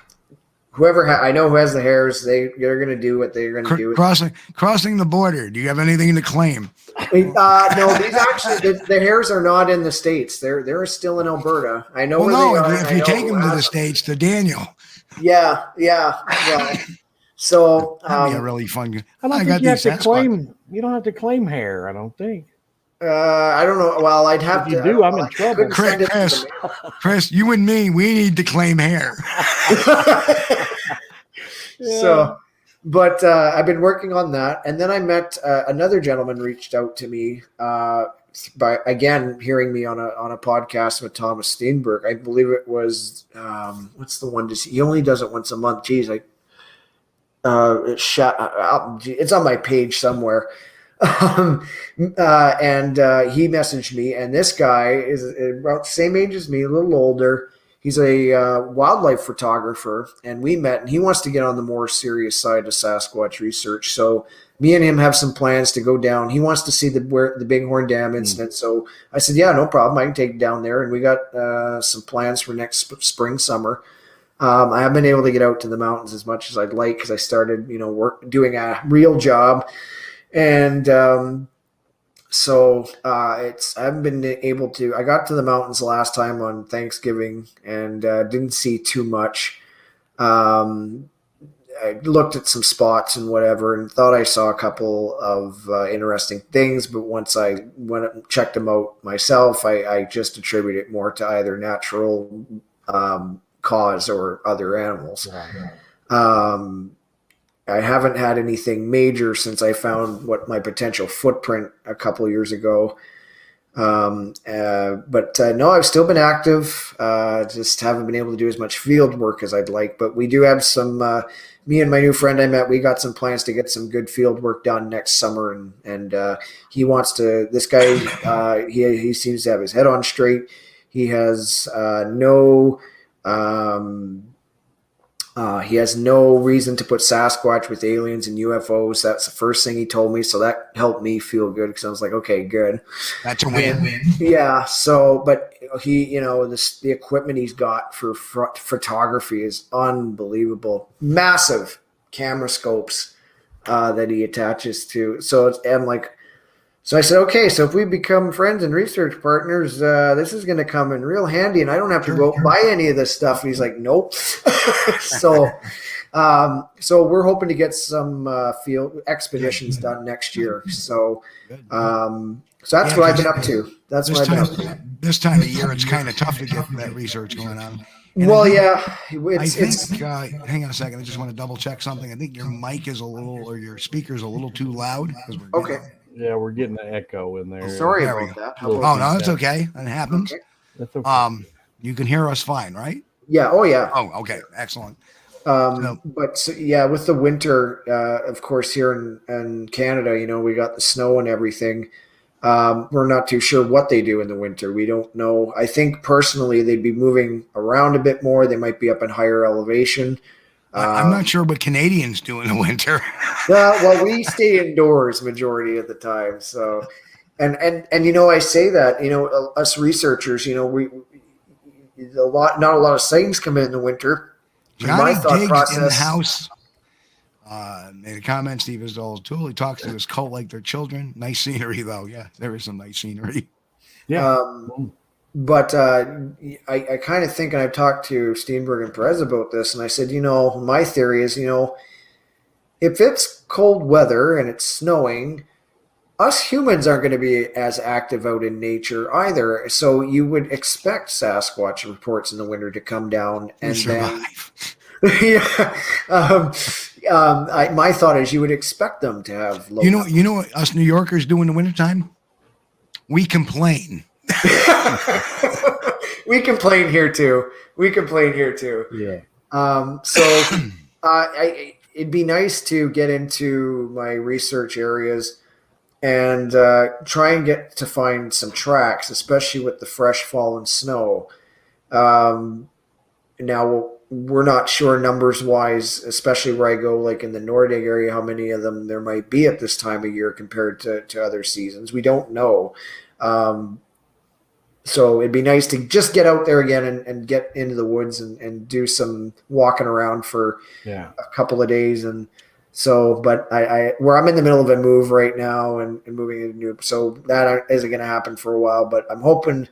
whoever I know who has the hairs, they're going to do what they're going to do. Crossing the border. Do you have anything to claim? No, these actually, the hairs are not in the States. They're still in Alberta. I know where they are. If you take them to the States, to Daniel. Yeah. So that'd be a really fun. I don't think you have to claim. You don't have to claim hair. I don't think. I don't know. Well, I'd have to. If you do, I'm in trouble. Chris, you and me, we need to claim hair. So, but I've been working on that, and then I met another gentleman reached out to me by again hearing me on a podcast with Thomas Steenberg. I believe it was what's the one? He only does it once a month. Geez, it's on my page somewhere. And he messaged me, and this guy is about the same age as me, a little older. He's a wildlife photographer, and we met, and he wants to get on the more serious side of Sasquatch research. So me and him have some plans to go down. He wants to see the Bighorn Dam incident. So I said, yeah, no problem. I can take it down there. And we got some plans for next spring, summer. I haven't been able to get out to the mountains as much as I'd like because I started, doing a real job. And So I haven't been able to. I got to the mountains last time on Thanksgiving and didn't see too much. I looked at some spots and whatever and thought I saw a couple of interesting things, but once I went up and checked them out myself, I just attribute it more to either natural cause or other animals. I haven't had anything major since I found what my potential footprint a couple of years ago. But no, I've still been active. Just haven't been able to do as much field work as I'd like, but we do have some, me and my new friend I met, we got some plans to get some good field work done next summer. And he wants to, this guy, he seems to have his head on straight. He has he has no reason to put Sasquatch with aliens and UFOs. That's the first thing he told me. So that helped me feel good because I was like, okay, good. That's a win. Yeah. So, but he, the equipment he's got for photography is unbelievable. Massive camera scopes that he attaches to. So So I said, okay, so if we become friends and research partners, this is going to come in real handy, and I don't have to go buy any of this stuff. And he's like, nope. So we're hoping to get some field expeditions done next year. So that's what I've been up to. That's what I've been up to. This time of year, it's kind of tough to get that research going on. And well, I think, hang on a second. I just want to double check something. I think your mic is or your speaker's a little too loud. Okay. Yeah, we're getting an echo in there. Sorry about that. Oh, no, that's okay. That happens. Okay. That's okay. You can hear us fine, right? Yeah. Oh, yeah. Oh, okay. Excellent. But with the winter, of course, here in Canada, we got the snow and everything. We're not too sure what they do in the winter. We don't know. I think personally they'd be moving around a bit more. They might be up in higher elevation. I'm not sure what Canadians do in the winter. Well, we stay indoors majority of the time. So, and I say that, us researchers, not a lot of sightings come in the winter. Johnny Diggs in the house made a comment. Steve Isdahl totally talks to his cult like they're children. Nice scenery, though. Yeah, there is some nice scenery. Yeah. But I kind of think, and I've talked to Steenberg and Perez about this, and I said, my theory is, if it's cold weather and it's snowing, us humans aren't going to be as active out in nature either. So you would expect Sasquatch reports in the winter to come down and survive. My thought is you would expect them to have low. You know what us New Yorkers do in the wintertime? We complain. We complain here too. Yeah. It'd be nice to get into my research areas and try and get to find some tracks, especially with the fresh fallen snow. Now we're not sure numbers wise, especially where I go, like in the Nordic area, how many of them there might be at this time of year compared to other seasons. We don't know. So it'd be nice to just get out there again and get into the woods and do some walking around for a couple of days. And so, but where I'm in the middle of a move right now and moving into new, so that isn't going to happen for a while, but I'm hoping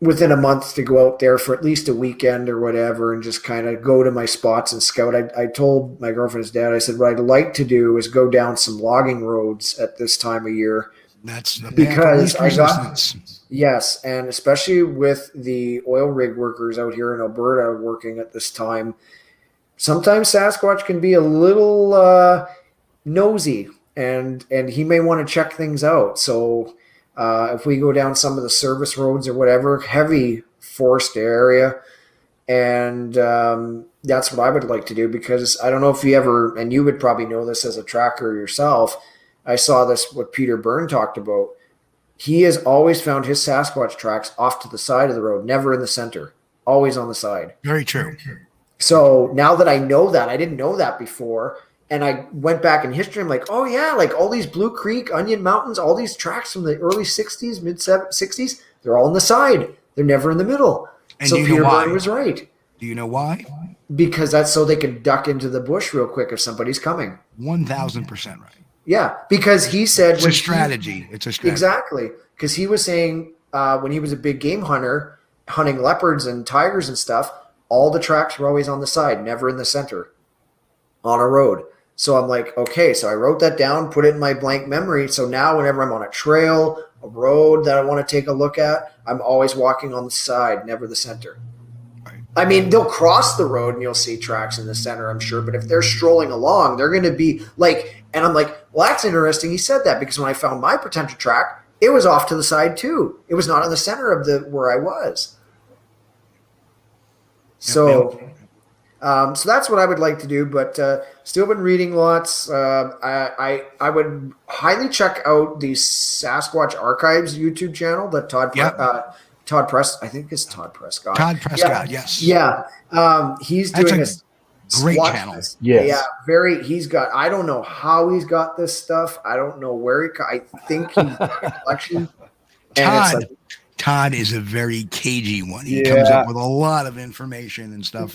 within a month to go out there for at least a weekend or whatever and just kind of go to my spots and scout. I told my girlfriend's dad, I said, what I'd like to do is go down some logging roads at this time of year. That's the because I got, yes, and especially with the oil rig workers out here in Alberta working at this time, sometimes Sasquatch can be a little nosy, and he may want to check things out. So if we go down some of the service roads or whatever, heavy forest area, and that's what I would like to do, because I don't know if you ever, and you would probably know this as a tracker yourself, I saw this, what Peter Byrne talked about. He has always found his Sasquatch tracks off to the side of the road, never in the center, always on the side. Very true. So now that I know that, I didn't know that before, and I went back in history, I'm like, oh yeah, like all these Blue Creek, Onion Mountains, all these tracks from the early 60s, mid-60s, they're all on the side. They're never in the middle. And so Peter Byrne was right. Do you know why? Because that's so they can duck into the bush real quick if somebody's coming. 1,000% right. Yeah, because he said it's a strategy. It's a strategy. Exactly, because he was saying when he was a big game hunter, hunting leopards and tigers and stuff, all the tracks were always on the side, never in the center, on a road. So I'm like, okay, so I wrote that down, put it in my blank memory. So now whenever I'm on a trail, a road that I want to take a look at, I'm always walking on the side, never the center. I mean, they'll cross the road and you'll see tracks in the center, I'm sure. But if they're strolling along, they're going to be like, and I'm like, well, that's interesting. He said that because when I found my potential track, it was off to the side too. It was not in the center of where I was. So, so that's what I would like to do. But still been reading lots. I would highly check out the Sasquatch Archives YouTube channel that Todd Prescott, I think it's Todd Prescott. Todd Prescott, yes. Yeah. He's doing a great channel. Yes. Yeah, he's got, I don't know how he's got this stuff. I don't know where I think he's got a collection. Todd is a very cagey one. He comes up with a lot of information and stuff.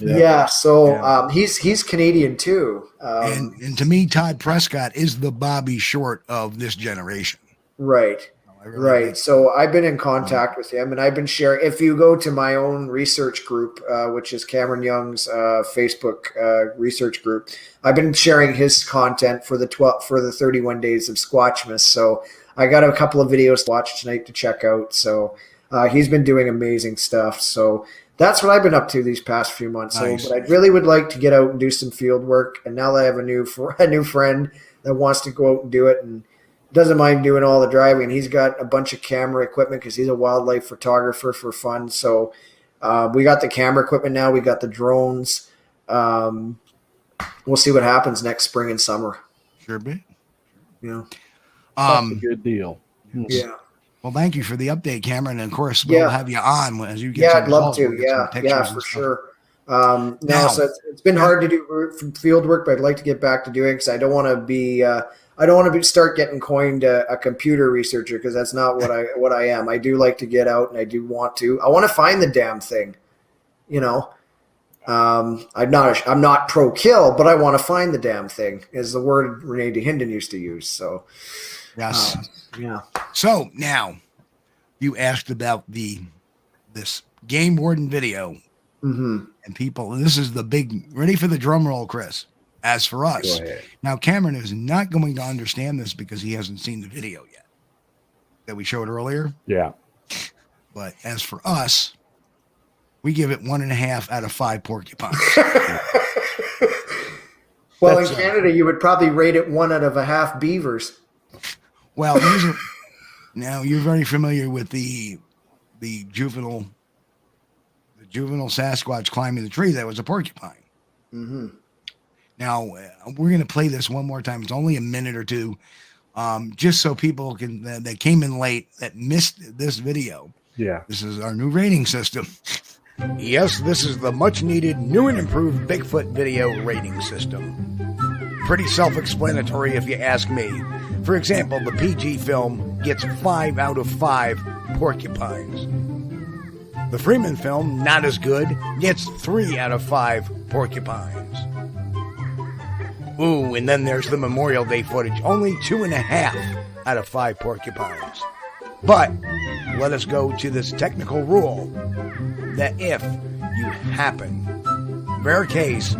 He's Canadian too. And to me, Todd Prescott is the Bobby Short of this generation. Right. Right. So I've been in contact with him, and I've been sharing. If you go to my own research group, which is Cameron Young's Facebook research group, I've been sharing his content for the 31 days of Squatchmas. So I got a couple of videos to watch tonight to check out. So he's been doing amazing stuff. So that's what I've been up to these past few months. Nice. So, but I really would like to get out and do some field work. And now that I have a new friend that wants to go out and do it, and doesn't mind doing all the driving. He's got a bunch of camera equipment because he's a wildlife photographer for fun. So we got the camera equipment now. We got the drones. We'll see what happens next spring and summer. Sure be. Yeah. That's a good deal. Yeah. Well, thank you for the update, Cameron. And of course, we'll have you on as you get. Yeah, I'd love to. Yeah, for sure. So it's been hard to do field work, but I'd like to get back to doing it because I don't want to be. I don't want to start getting coined a computer researcher because that's not what I am. I do like to get out, and I do want to. I want to find the damn thing, you know. I'm not pro kill, but I want to find the damn thing, is the word Renee DeHinden used to use. So, yes, yeah. So now, you asked about this Game Warden video, and people. This is the big. Ready for the drum roll, Chris? As for us, now Cameron is not going to understand this because he hasn't seen the video yet that we showed earlier. Yeah. But as for us, we give it 1.5 out of 5 porcupines. Well, in Canada, you would probably rate it 1 out of a half beavers. Well, now you're very familiar with the juvenile Sasquatch climbing the tree. That was a porcupine. Mm-hmm. Now, we're going to play this one more time. It's only a minute or two, just so people that came in late that missed this video. Yeah. This is our new rating system. Yes, this is the much-needed, new and improved Bigfoot video rating system. Pretty self-explanatory if you ask me. For example, the PG film gets 5 out of 5 porcupines. The Freeman film, not as good, gets 3 out of 5 porcupines. Ooh, and then there's the Memorial Day footage. Only 2.5 out of 5 porcupines. But let us go to this technical rule that if you rare case,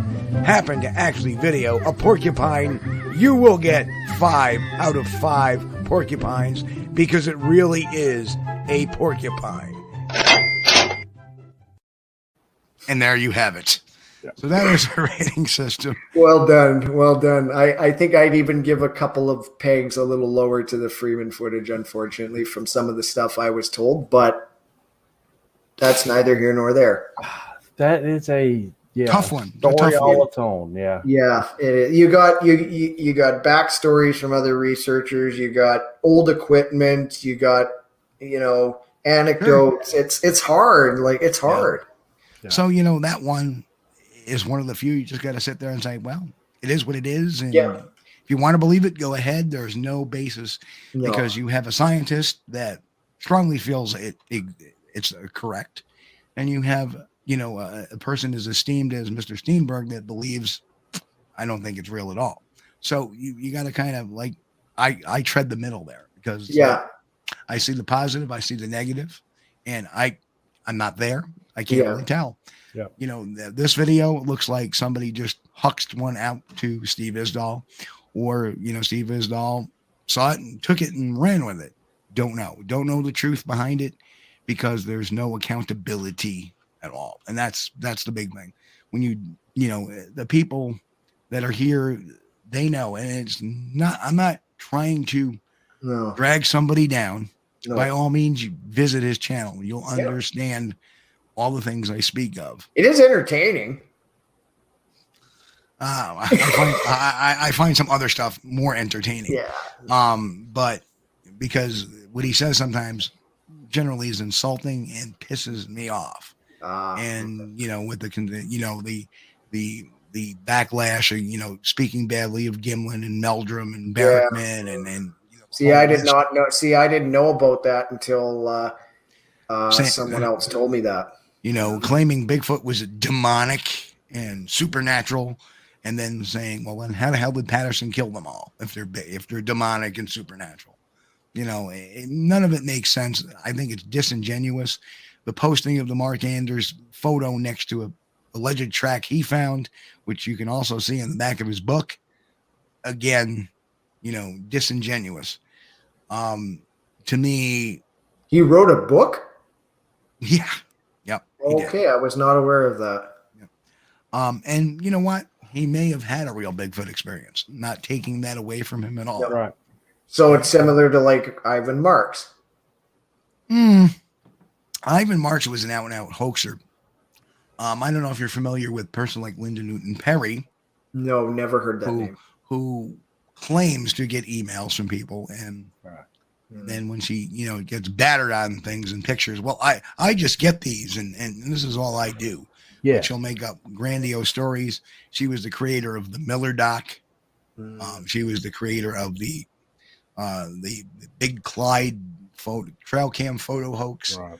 happen to actually video a porcupine, you will get 5 out of 5 porcupines because it really is a porcupine. And there you have it. So that is our rating system. Well done. Well done. I think I'd even give a couple of pegs a little lower to the Freeman footage, unfortunately, from some of the stuff I was told, but that's neither here nor there. That is a tough one. Story all its own. Yeah. Yeah. You got backstories from other researchers. You got old equipment. You got, anecdotes. It's hard. It's hard. Yeah. So, that one is one of the few you just got to sit there and say, well, it is what it is. And if you want to believe it, go ahead. There's no basis because you have a scientist that strongly feels it's correct. And you have, a person as esteemed as Mr. Steenberg that believes, I don't think it's real at all. So you got to kind of I tread the middle there because I see the positive, I see the negative, and I'm not there. I can't really tell. Yeah. You know, this video looks like somebody just huxed one out to Steve Isdahl, or, you know, Steve Isdahl saw it and took it and ran with it. Don't know the truth behind it, because there's no accountability at all. And that's the big thing. When you know, the people that are here, they know, and it's not, I'm not trying to drag somebody down. No. By all means, you visit his channel. You'll understand all the things I speak of. It is entertaining. I find some other stuff more entertaining. Yeah. But because what he says sometimes generally is insulting and pisses me off. And you know, with the backlash of, you know, speaking badly of Gimlin and Meldrum and Barrickman and you know, see, I did not know. See, I didn't know about that until someone else told me that. You know, claiming Bigfoot was demonic and supernatural, and then saying, well, then how the hell did Patterson kill them all if they're demonic and supernatural? You know, none of it makes sense. I think it's disingenuous. The posting of the Mark Anders photo next to a alleged track he found, which you can also see in the back of his book, again, you know, disingenuous. To me, he wrote a book. Yeah. Yep. Okay, I was not aware of that. Yep. And you know what? He may have had a real Bigfoot experience, not taking that away from him at all. Yep. Right. So it's similar to like Ivan Marks. Ivan Marks was an out-and-out hoaxer. I don't know if you're familiar with a person like Linda Newton Perry. No, never heard that name. Who claims to get emails from people, and then when she, you know, gets battered on things and pictures, well, I just get these, and this is all I do. Yeah. She'll make up grandiose stories. She was the creator of the Miller doc. She was the creator of the Big Clyde trail cam photo hoax. Right.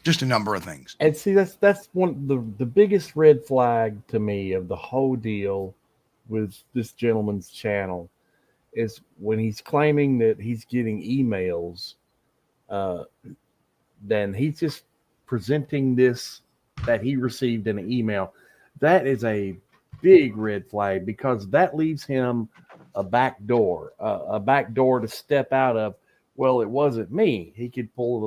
Just a number of things. And see, that's one of the biggest red flag to me of the whole deal with this gentleman's channel is when he's claiming that he's getting emails, then he's just presenting this that he received in an email. That is a big red flag, because that leaves him a back door to step out of. Well, it wasn't me. He could pull the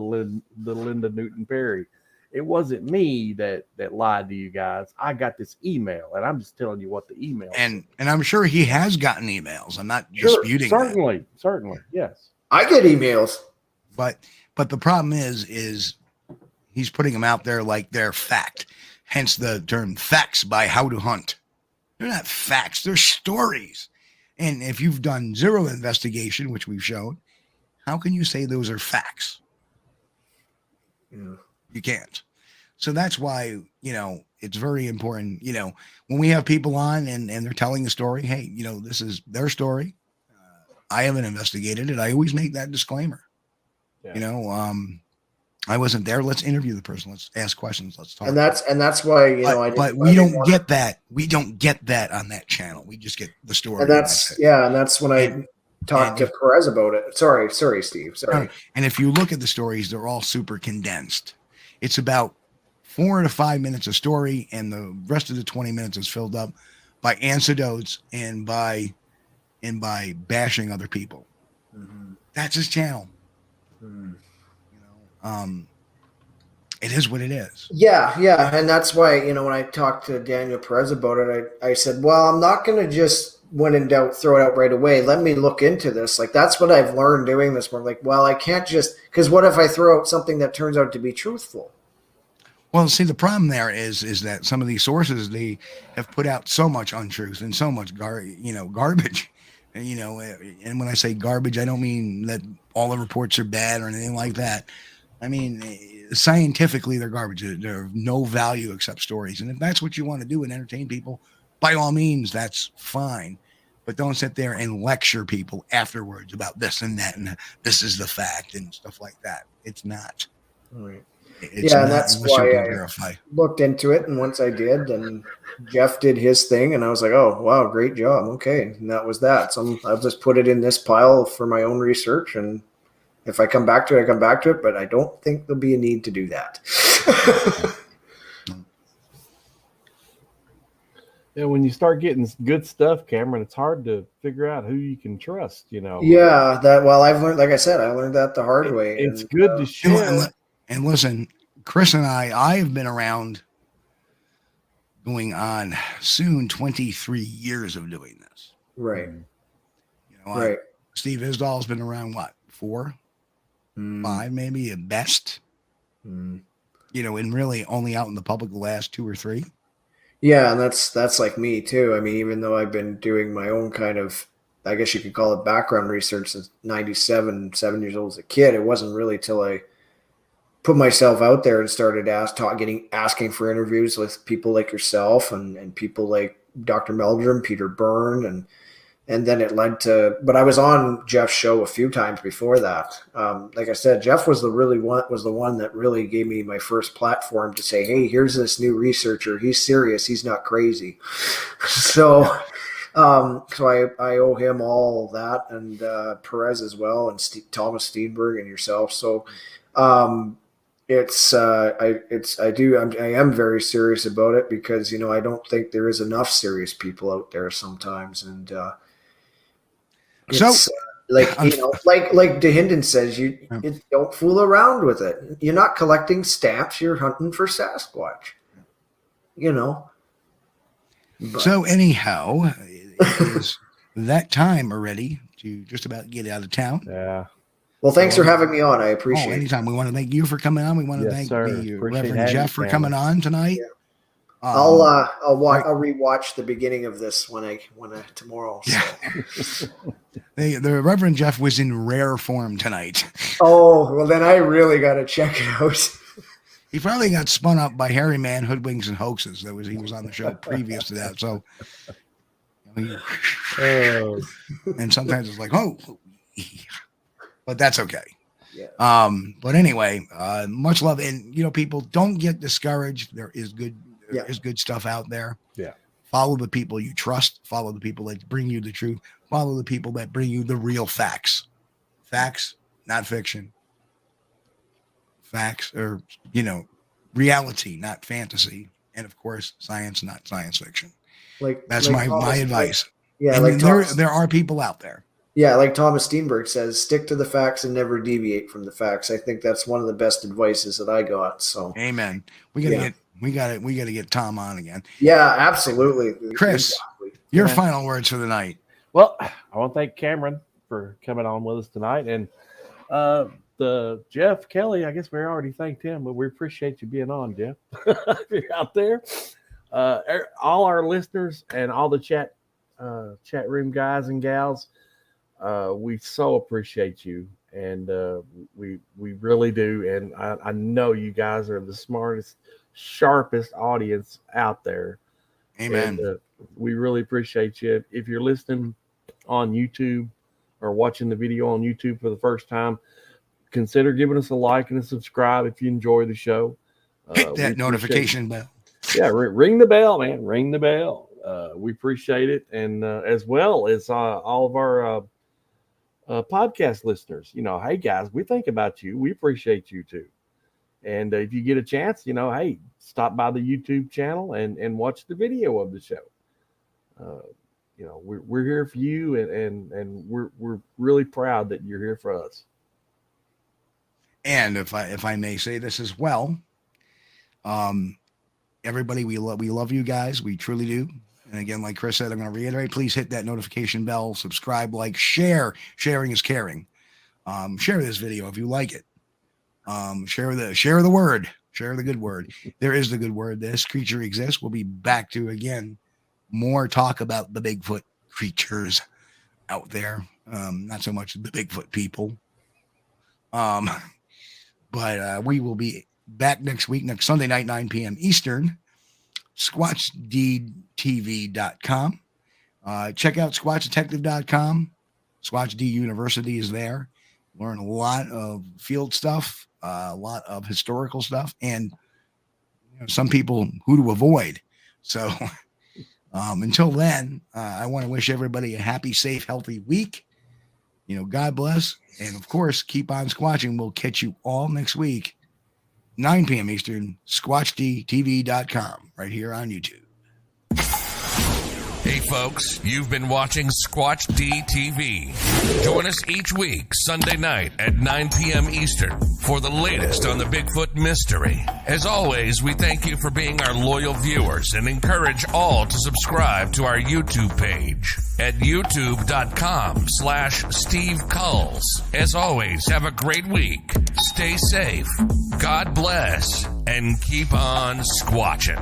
Linda Newton Perry. It wasn't me that lied to you guys. I got this email, and I'm just telling you what the email. And I'm sure he has gotten emails. I'm not disputing that. Certainly, yes. I get emails, but the problem is he's putting them out there like they're fact. Hence the term "facts by How to Hunt." They're not facts. They're stories. And if you've done zero investigation, which we've shown, how can you say those are facts? You can't. So that's why, you know, it's very important, you know, when we have people on and they're telling a story, hey, you know, this is their story. I haven't investigated it. I always make that disclaimer. Yeah. You know, I wasn't there. Let's interview the person. Let's ask questions. Let's talk. And that's why, you know, but we don't get that. We don't get that on that channel. We just get the story. And that's when I talked to Perez about it. Sorry, Steve. Sorry. And if you look at the stories, they're all super condensed. It's about 4 to 5 minutes of story, and the rest of the 20 minutes is filled up by anecdotes and by bashing other people. That's his channel. You know, it is what it is. Yeah, and that's why, you know, when I talked to Daniel Perez about it, I said, well, I'm not going to just, when in doubt, throw it out right away. Let me look into this. Like, that's what I've learned doing this. Where I'm like, well, I can't just, because what if I throw out something that turns out to be truthful? Well, see, the problem there is that some of these sources, they have put out so much untruth and so much garbage. And, you know, and when I say garbage, I don't mean that all the reports are bad or anything like that. I mean, scientifically, they're garbage. They're of no value except stories. And if that's what you want to do and entertain people, by all means, that's fine. But don't sit there and lecture people afterwards about this and that, and this is the fact and stuff like that. It's not. All right. It's Yeah, not and that's unless you why can I verify. looked into it, and once I did, then Jeff did his thing, and I was like, "Oh, wow, great job." Okay, and that was that. So I'll just put it in this pile for my own research, and if I come back to it, I come back to it. But I don't think there'll be a need to do that. Yeah, when you start getting good stuff, Cameron, it's hard to figure out who you can trust. Yeah, I've learned, like I said, I learned that the hard way. It's good to share. And listen, Chris and I have been around going on soon 23 years of doing this. Right. Right. Steve Isdahl has been around, what, 4, 5 maybe at best? And really only out in the public the last 2 or 3. Yeah, and that's like me too. I mean, even though I've been doing my own kind of, I guess you could call it background research since 97, 7 years old as a kid, it wasn't really till I put myself out there and started asking for interviews with people like yourself and people like Dr. Meldrum, Peter Byrne, and then it led to, but I was on Jeff's show a few times before that. Like I said, Jeff was the one that really gave me my first platform to say, hey, here's this new researcher. He's serious. He's not crazy. So I owe him all that, and Perez as well, and Thomas Steenberg and yourself. So I am very serious about it because, I don't think there is enough serious people out there sometimes. And, it's like DeHinden says, you don't fool around with it. You're not collecting stamps. You're hunting for Sasquatch, But. So anyhow, it is that time already to just about get out of town. Yeah. Well, thanks for having me on. I appreciate it. Anytime. We want to thank you for coming on. We want to thank the Reverend Jeff for coming on tonight. Yeah. I'll rewatch the beginning of this when I tomorrow. So. Yeah. The Reverend Jeff was in rare form tonight. Oh, well then I really got to check it out. He probably got spun up by Hairy Man, Hoodwinks, and Hoaxes. He was on the show previous to that. So, and sometimes it's like, but that's okay. Yeah. But anyway, much love, and people, don't get discouraged. There is good stuff out there. Yeah. Follow the people you trust. Follow the people that bring you the truth. Follow the people that bring you the real facts. Facts, not fiction. Facts are, reality, not fantasy. And of course, science, not science fiction. That's my advice. There are people out there. Yeah, like Thomas Steenberg says, stick to the facts and never deviate from the facts. I think that's one of the best advices that I got. So, amen. We gotta get Tom on again. Yeah, absolutely. Chris, your final words for the night. Well, I want to thank Cameron for coming on with us tonight, and the Jeff Kelly. I guess we already thanked him, but we appreciate you being on, Jeff. If you're out there, all our listeners and all the chat room guys and gals. We so appreciate you, and we really do. And I know you guys are the smartest, sharpest audience out there. Amen. And, we really appreciate you. If you're listening on YouTube or watching the video on YouTube for the first time, consider giving us a like and a subscribe if you enjoy the show. Hit that notification bell. Yeah, ring the bell, man. Ring the bell. We appreciate it, and as well as all of our podcast listeners. Hey guys, we think about you. We appreciate you too. And if you get a chance, hey, stop by the YouTube channel and watch the video of the show. We're here for you, and we're really proud that you're here for us. And if I may say this as well, everybody, we love you guys. We truly do. And again, like Chris said, I'm going to reiterate, please hit that notification bell, subscribe, like, share. Sharing is caring. Share this video if you like it. Share the word. Share the good word. There is the good word. This creature exists. We'll be back to, again, more talk about the Bigfoot creatures out there. Not so much the Bigfoot people. But we will be back next week, next Sunday night, 9 p.m. Eastern. Squatch-D.TV.com. Check out squatchdetective.com. Squatch-D University is there. Learn a lot of field stuff. a lot of historical stuff, and some people who to avoid. So until then, I want to wish everybody a happy, safe, healthy week. God bless. And of course, keep on squatching. We'll catch you all next week, 9 p.m. Eastern, squatch-d-tv.com, right here on YouTube. Hey folks, you've been watching Squatch-D TV. Join us each week, Sunday night at 9 p.m. Eastern for the latest on the Bigfoot mystery. As always, we thank you for being our loyal viewers and encourage all to subscribe to our YouTube page at youtube.com/Steve Kulls. As always, have a great week. Stay safe. God bless. And keep on squatching.